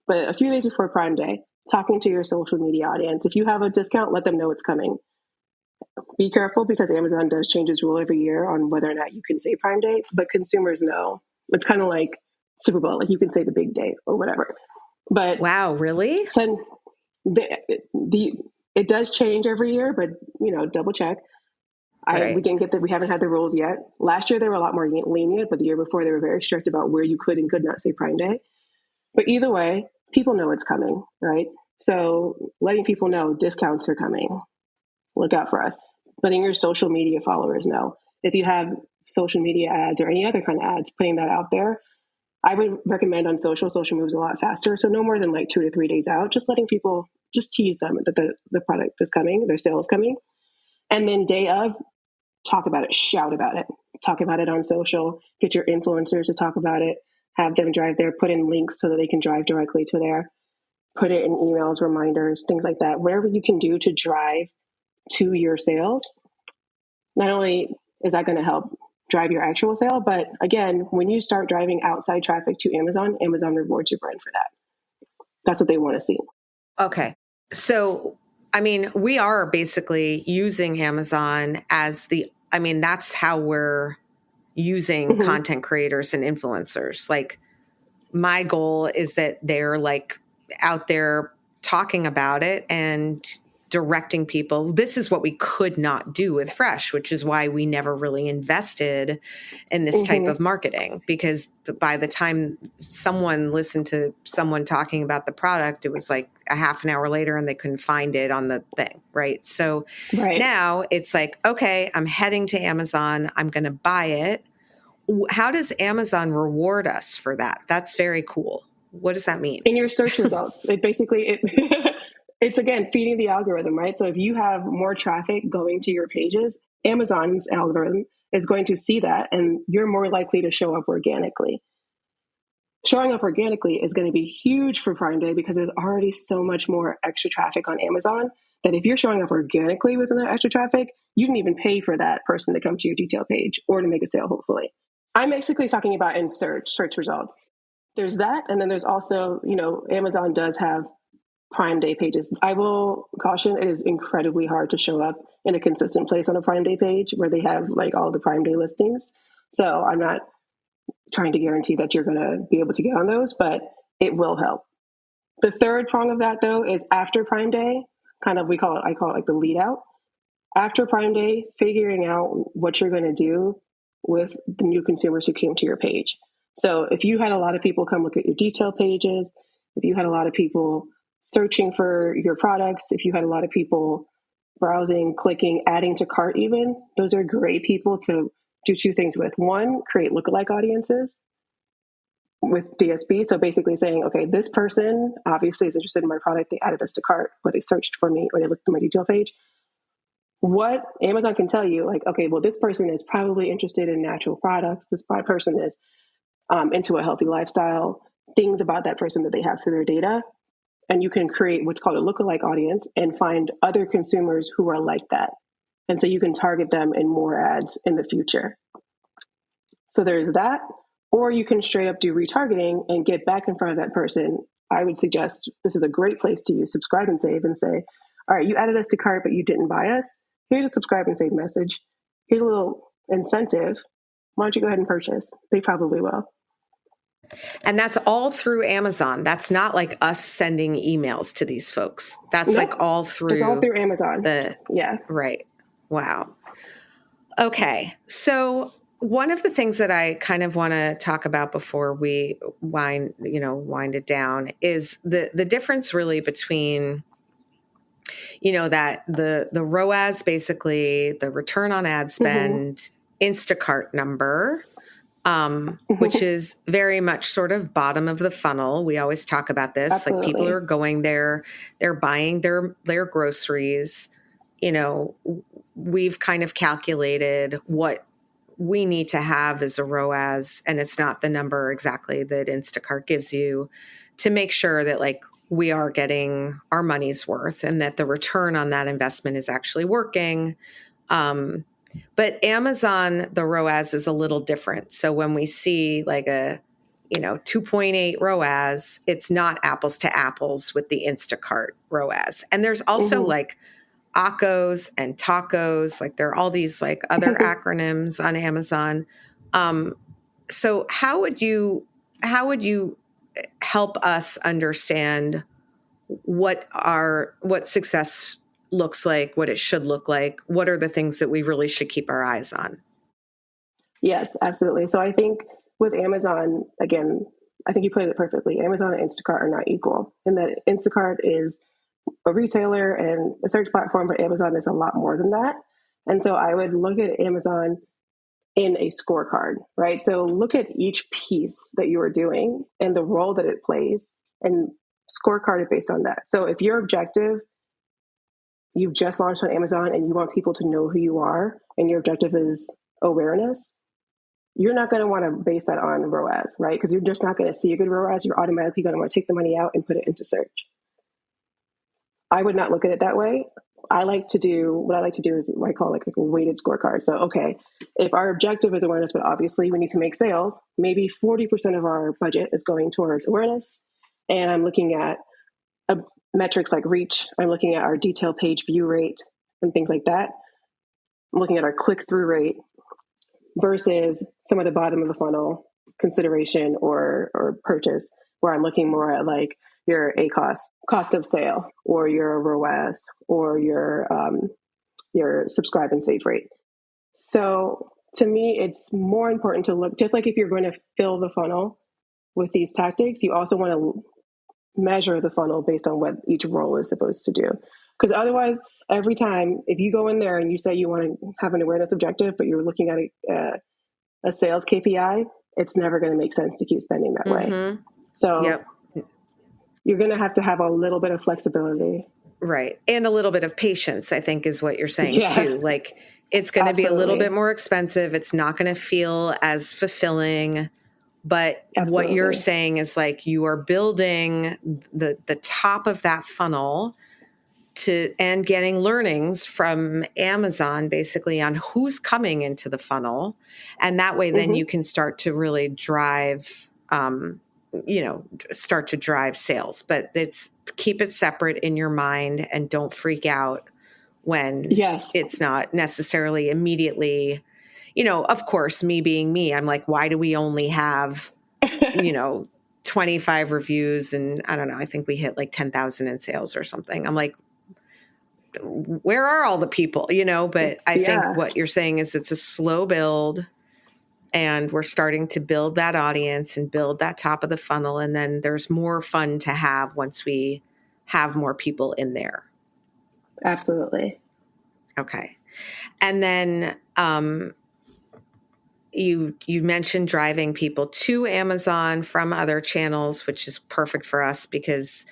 Speaker 4: But a few days before Prime Day, talking to your social media audience. If you have a discount, let them know it's coming. Be careful because Amazon does change its rule every year on whether or not you can say Prime Day, but consumers know. It's kind of like Super Bowl, like you can say the big day or whatever. But
Speaker 3: Wow, really?
Speaker 4: send the it does change every year, but double check.
Speaker 3: Right.
Speaker 4: We didn't get that. We haven't had the rules yet. Last year they were a lot more lenient, but the year before they were very strict about where you could and could not say Prime Day. But either way, people know it's coming, right? So letting people know discounts are coming. Look out for us. Letting your social media followers know. If you have social media ads or any other kind of ads, putting that out there. I would recommend on social moves a lot faster. So no more than like 2 to 3 days out, just letting people just tease them that the product is coming, their sale is coming. And then day of, talk about it, shout about it, talk about it on social, get your influencers to talk about it, have them drive there, put in links so that they can drive directly to there, put it in emails, reminders, things like that. Whatever you can do to drive to your sales, not only is that going to help drive your actual sale, but again, when you start driving outside traffic to Amazon, Amazon rewards your brand for that. That's what they want to see.
Speaker 3: Okay. So, I mean, we are basically using Amazon as that's how we're using content creators and influencers. Like, my goal is that they're like out there talking about it and directing people. This is what we could not do with Fresh, which is why we never really invested in this type of marketing, because by the time someone listened to someone talking about the product, it was like a half an hour later and they couldn't find it on the thing. Right. So now it's like, okay, I'm heading to Amazon. I'm going to buy it. How does Amazon reward us for that? That's very cool. What does that mean?
Speaker 4: In your search results, it's again, feeding the algorithm, right? So if you have more traffic going to your pages, Amazon's algorithm is going to see that and you're more likely to show up organically. Showing up organically is going to be huge for Prime Day because there's already so much more extra traffic on Amazon that if you're showing up organically within that extra traffic, you can even pay for that person to come to your detail page or to make a sale, hopefully. I'm basically talking about in search results. There's that. And then there's also, Amazon does have Prime Day pages. I will caution, it is incredibly hard to show up in a consistent place on a Prime Day page where they have like all the Prime Day listings. So I'm not trying to guarantee that you're going to be able to get on those, but it will help. The third prong of that though is after Prime Day, I call it like the lead out. After Prime Day, figuring out what you're going to do with the new consumers who came to your page. So if you had a lot of people come look at your detail pages, if you had a lot of people searching for your products, if you had a lot of people browsing, clicking, adding to cart even, those are great people to do two things with. One, create lookalike audiences with DSP. So basically saying, okay, this person obviously is interested in my product. They added this to cart, or they searched for me, or they looked at my detail page. What Amazon can tell you, like, okay, well, this person is probably interested in natural products. This person is into a healthy lifestyle, things about that person that they have through their data. And you can create what's called a lookalike audience and find other consumers who are like that. And so you can target them in more ads in the future. So there's that. Or you can straight up do retargeting and get back in front of that person. I would suggest this is a great place to use subscribe and save and say, all right, you added us to cart, but you didn't buy us. Here's a subscribe and save message. Here's a little incentive. Why don't you go ahead and purchase? They probably will.
Speaker 3: And that's all through Amazon. That's not like us sending emails to these folks. That's like all through.
Speaker 4: It's all through Amazon. Yeah.
Speaker 3: Right. Wow. Okay. So one of the things that I kind of want to talk about before we wind it down is the difference really between, that the ROAS, basically the return on ad spend, Instacart number, which is very much sort of bottom of the funnel. We always talk about this.
Speaker 4: Absolutely.
Speaker 3: Like people are going there, they're buying their groceries. We've kind of calculated what we need to have as a ROAS, and it's not the number exactly that Instacart gives you, to make sure that like we are getting our money's worth and that the return on that investment is actually working. But Amazon, the ROAS is a little different. So when we see like a 2.8 ROAS, it's not apples to apples with the Instacart ROAS. And there's also like ACOs and tacos. Like there are all these like other acronyms on Amazon. So how would you help us understand what success looks like, what it should look like? What are the things that we really should keep our eyes on?
Speaker 4: Yes, absolutely. So I think with Amazon, again, I think you put it perfectly. Amazon and Instacart are not equal in that Instacart is a retailer and a search platform, but Amazon is a lot more than that. And so I would look at Amazon in a scorecard, right? So look at each piece that you are doing and the role that it plays and scorecard it based on that. So if your objective, you've just launched on Amazon and you want people to know who you are and your objective is awareness, you're not going to want to base that on ROAS, right? Because you're just not going to see a good ROAS. You're automatically going to want to take the money out and put it into search. I would not look at it that way. What I like to do is what I call like a weighted scorecard. So, okay, if our objective is awareness, but obviously we need to make sales, maybe 40% of our budget is going towards awareness. And I'm looking at metrics like reach. I'm looking at our detail page view rate and things like that. I'm looking at our click-through rate versus some of the bottom of the funnel consideration or purchase, where I'm looking more at like your cost of sale, or your ROAS, or your subscribe and save rate. So to me, it's more important to look, just like if you're going to fill the funnel with these tactics, you also want to measure the funnel based on what each role is supposed to do. Because otherwise, every time, if you go in there and you say you want to have an awareness objective, but you're looking at a sales KPI, it's never going to make sense to keep spending that way. So you're going to have a little bit of flexibility.
Speaker 3: Right. And a little bit of patience, I think, is what you're saying too. Like it's going to be a little bit more expensive. It's not going to feel as fulfilling. But what you're saying is like you are building the top of that funnel and getting learnings from Amazon basically on who's coming into the funnel. And that way then you can start to really drive, start to drive sales. But keep it separate in your mind and don't freak out when it's not necessarily immediately. Of course, me being me, I'm like, why do we only have, 25 reviews? And I don't know, I think we hit like 10,000 in sales or something. I'm like, where are all the people, But I think what you're saying is it's a slow build and we're starting to build that audience and build that top of the funnel. And then there's more fun to have once we have more people in there.
Speaker 4: Absolutely.
Speaker 3: Okay. And then, You mentioned driving people to Amazon from other channels, which is perfect for us because,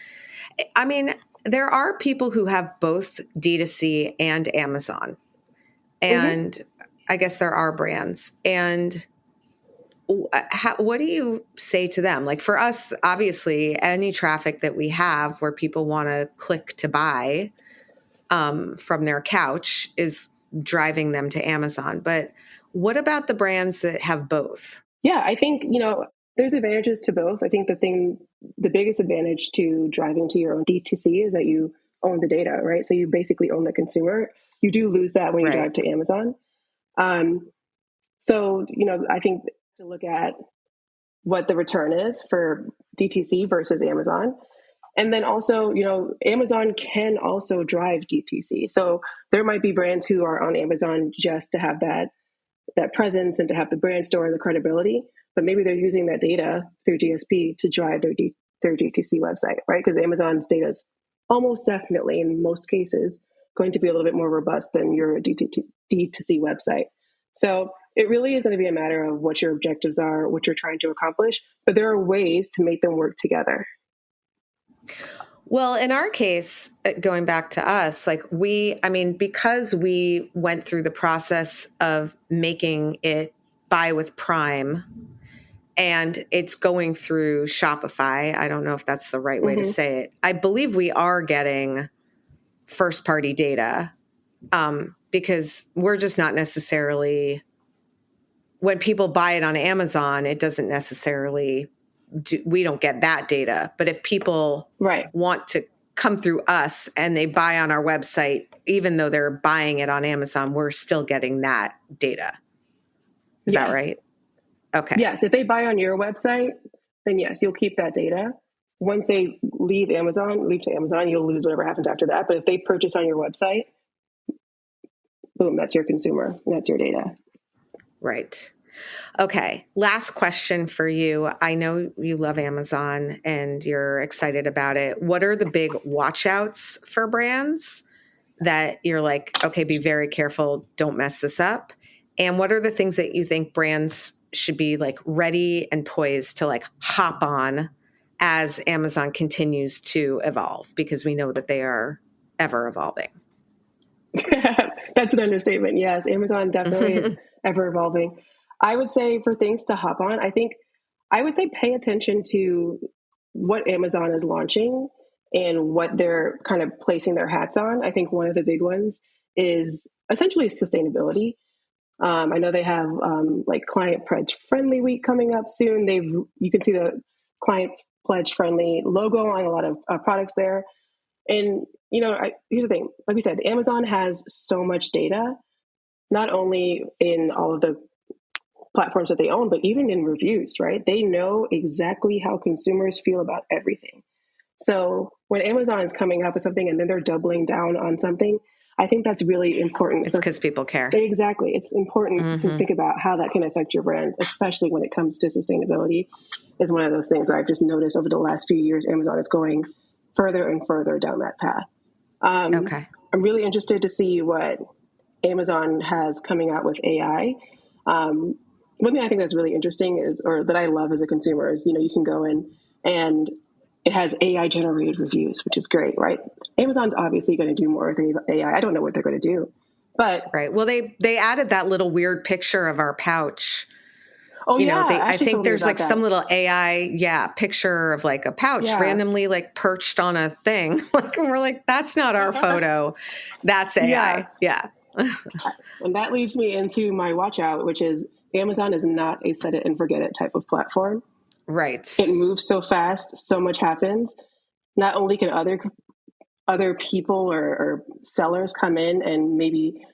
Speaker 3: there are people who have both D2C and Amazon. And I guess there are brands. And what do you say to them? Like for us, obviously, any traffic that we have where people want to click to buy from their couch is driving them to Amazon. But what about the brands that have both?
Speaker 4: Yeah, I think, there's advantages to both. I think the biggest advantage to driving to your own D2C is that you own the data, right? So you basically own the consumer. You do lose that when you drive to Amazon. So, I think to look at what the return is for DTC versus Amazon. And then also, Amazon can also drive DTC. So there might be brands who are on Amazon just to have that presence and to have the brand store and the credibility, but maybe they're using that data through DSP to drive their DTC website, right? Because Amazon's data is almost definitely, in most cases, going to be a little bit more robust than your D2C website. So it really is going to be a matter of what your objectives are, what you're trying to accomplish, but there are ways to make them work together.
Speaker 3: Well, in our case, going back to us, like because we went through the process of making it buy with Prime and it's going through Shopify. I don't know if that's the right way to say it. I believe we are getting first party data because we're just not necessarily, when people buy it on Amazon, it doesn't necessarily we don't get that data. But if people want to come through us and they buy on our website, even though they're buying it on Amazon, we're still getting that data. Is that right? Okay.
Speaker 4: Yes. If they buy on your website, then yes, you'll keep that data. Once they leave to Amazon, you'll lose whatever happens after that. But if they purchase on your website, boom, that's your consumer. That's your data.
Speaker 3: Right. Okay. Last question for you. I know you love Amazon and you're excited about it. What are the big watch outs for brands that you're like, okay, be very careful, don't mess this up? And what are the things that you think brands should be like ready and poised to like hop on as Amazon continues to evolve? Because we know that they are ever evolving.
Speaker 4: That's an understatement. Yes, Amazon definitely is ever evolving. I would say for things to hop on, I would say pay attention to what Amazon is launching and what they're kind of placing their hats on. I think one of the big ones is essentially sustainability. I know they have like Client Pledge Friendly Week coming up soon. You can see the Client Pledge Friendly logo on a lot of products there. And, here's the thing, like we said, Amazon has so much data, not only in all of the platforms that they own, but even in reviews, right? They know exactly how consumers feel about everything. So when Amazon is coming up with something and then they're doubling down on something, I think that's really important.
Speaker 3: It's because people care.
Speaker 4: Exactly. It's important to think about how that can affect your brand, especially when it comes to sustainability. Is one of those things that I've just noticed over the last few years, Amazon is going further and further down that path.
Speaker 3: Okay.
Speaker 4: I'm really interested to see what Amazon has coming out with AI. One thing I think that's really interesting or that I love as a consumer is, you can go in and it has AI generated reviews, which is great, right? Amazon's obviously going to do more with AI. I don't know what they're going to do, but
Speaker 3: right. Well, they added that little weird picture of our pouch.
Speaker 4: Oh, yeah.
Speaker 3: I think there's like some little AI, picture of like a pouch randomly like perched on a thing. Like, and we're like, that's not our photo. That's AI. Yeah.
Speaker 4: And that leads me into my watch out, which is Amazon is not a set it and forget it type of platform.
Speaker 3: Right.
Speaker 4: It moves so fast. So much happens. Not only can other people or sellers come in and maybe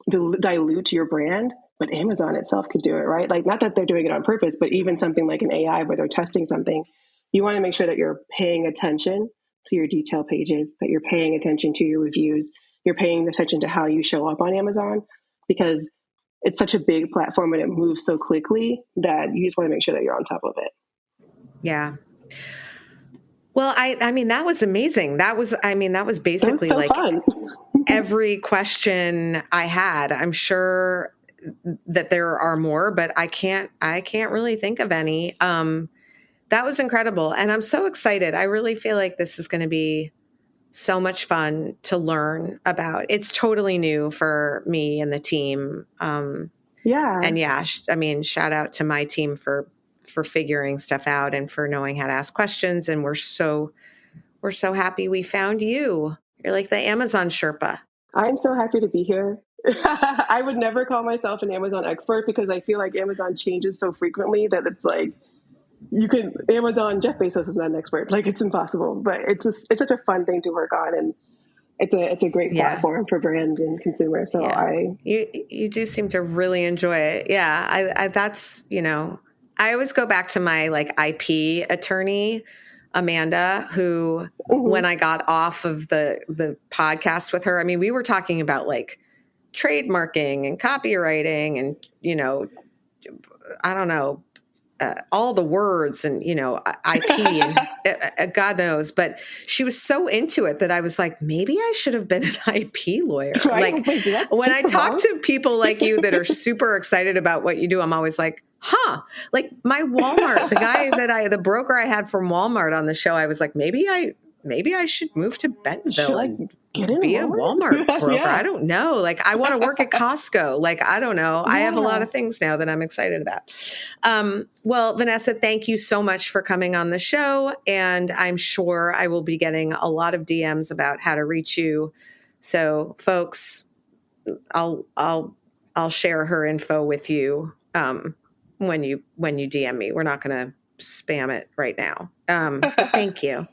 Speaker 4: dilute your brand, but Amazon itself could do it, right? Like, not that they're doing it on purpose, but even something like an AI where they're testing something, you want to make sure that you're paying attention to your detail pages, that you're paying attention to your reviews, you're paying attention to how you show up on Amazon, because it's such a big platform and it moves so quickly that you just want to make sure that you're on top of it.
Speaker 3: Yeah. Well, I mean, that was amazing. That was basically
Speaker 4: so
Speaker 3: like
Speaker 4: fun.
Speaker 3: Every question I had. I'm sure that there are more, but I can't really think of any. That was incredible. And I'm so excited. I really feel like this is going to be so much fun to learn about. It's totally new for me and the team. And shout out to my team for figuring stuff out and for knowing how to ask questions. And we're so happy we found you. You're like the Amazon Sherpa.
Speaker 4: I'm so happy to be here. I would never call myself an Amazon expert because I feel like Amazon changes so frequently that it's like Jeff Bezos is not an expert. Like, it's impossible, but it's such a fun thing to work on, and it's a great platform for brands and consumers. So
Speaker 3: you do seem to really enjoy it. Yeah. I always go back to my like IP attorney, Amanda, who when I got off of the podcast with her, I mean, we were talking about like trademarking and copywriting and, I don't know, all the words and, IP and God knows, but she was so into it that I was like, maybe I should have been an IP lawyer.
Speaker 4: Right?
Speaker 3: Like when I talk to people like you that are super excited about what you do, I'm always like, like my Walmart, the broker I had from Walmart on the show, I was like, maybe I should move to Bentonville and be a Walmart broker. Yeah. I don't know. Like, I want to work at Costco. Like, I don't know. Yeah. I have a lot of things now that I'm excited about. Well, Vanessa, thank you so much for coming on the show. And I'm sure I will be getting a lot of DMs about how to reach you. So folks, I'll share her info with you. When you DM me. We're not going to spam it right now. But thank you.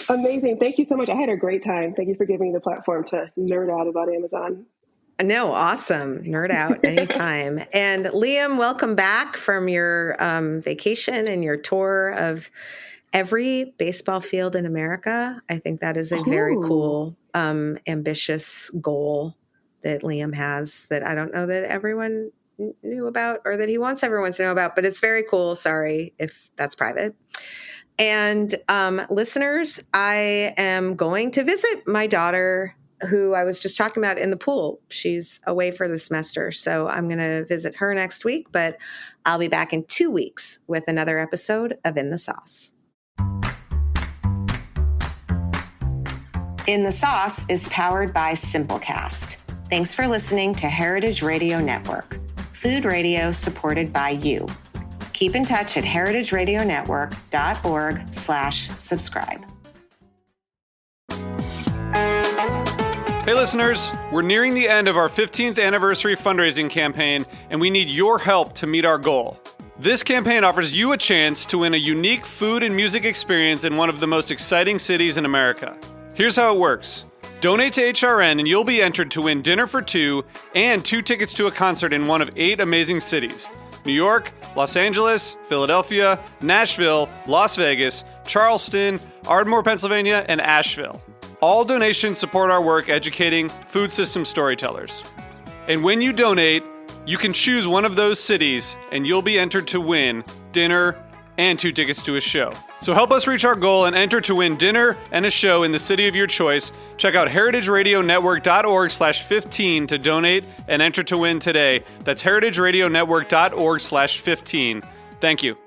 Speaker 4: Amazing. Thank you so much. I had a great time. Thank you for giving me the platform to nerd out about Amazon.
Speaker 3: No, awesome. Nerd out anytime. And Liam, welcome back from your vacation and your tour of every baseball field in America. I think that is a very cool, ambitious goal that Liam has that I don't know that everyone knew about or that he wants everyone to know about, but it's very cool. Sorry if that's private. And listeners, I am going to visit my daughter, who I was just talking about, in the pool. She's away for the semester, so I'm going to visit her next week, but I'll be back in 2 weeks with another episode of In the Sauce. In the Sauce is powered by Simplecast. Thanks for listening to Heritage Radio Network, food radio supported by you. Keep in touch at heritageradionetwork.org/subscribe.
Speaker 1: Hey listeners, we're nearing the end of our 15th anniversary fundraising campaign, and we need your help to meet our goal. This campaign offers you a chance to win a unique food and music experience in one of the most exciting cities in America. Here's how it works. Donate to HRN and you'll be entered to win dinner for two and 2 tickets to a concert in one of 8 amazing cities: New York, Los Angeles, Philadelphia, Nashville, Las Vegas, Charleston, Ardmore, Pennsylvania, and Asheville. All donations support our work educating food system storytellers. And when you donate, you can choose one of those cities and you'll be entered to win dinner and 2 tickets to a show. So help us reach our goal and enter to win dinner and a show in the city of your choice. Check out heritageradionetwork.org/15 to donate and enter to win today. That's heritageradionetwork.org/15. Thank you.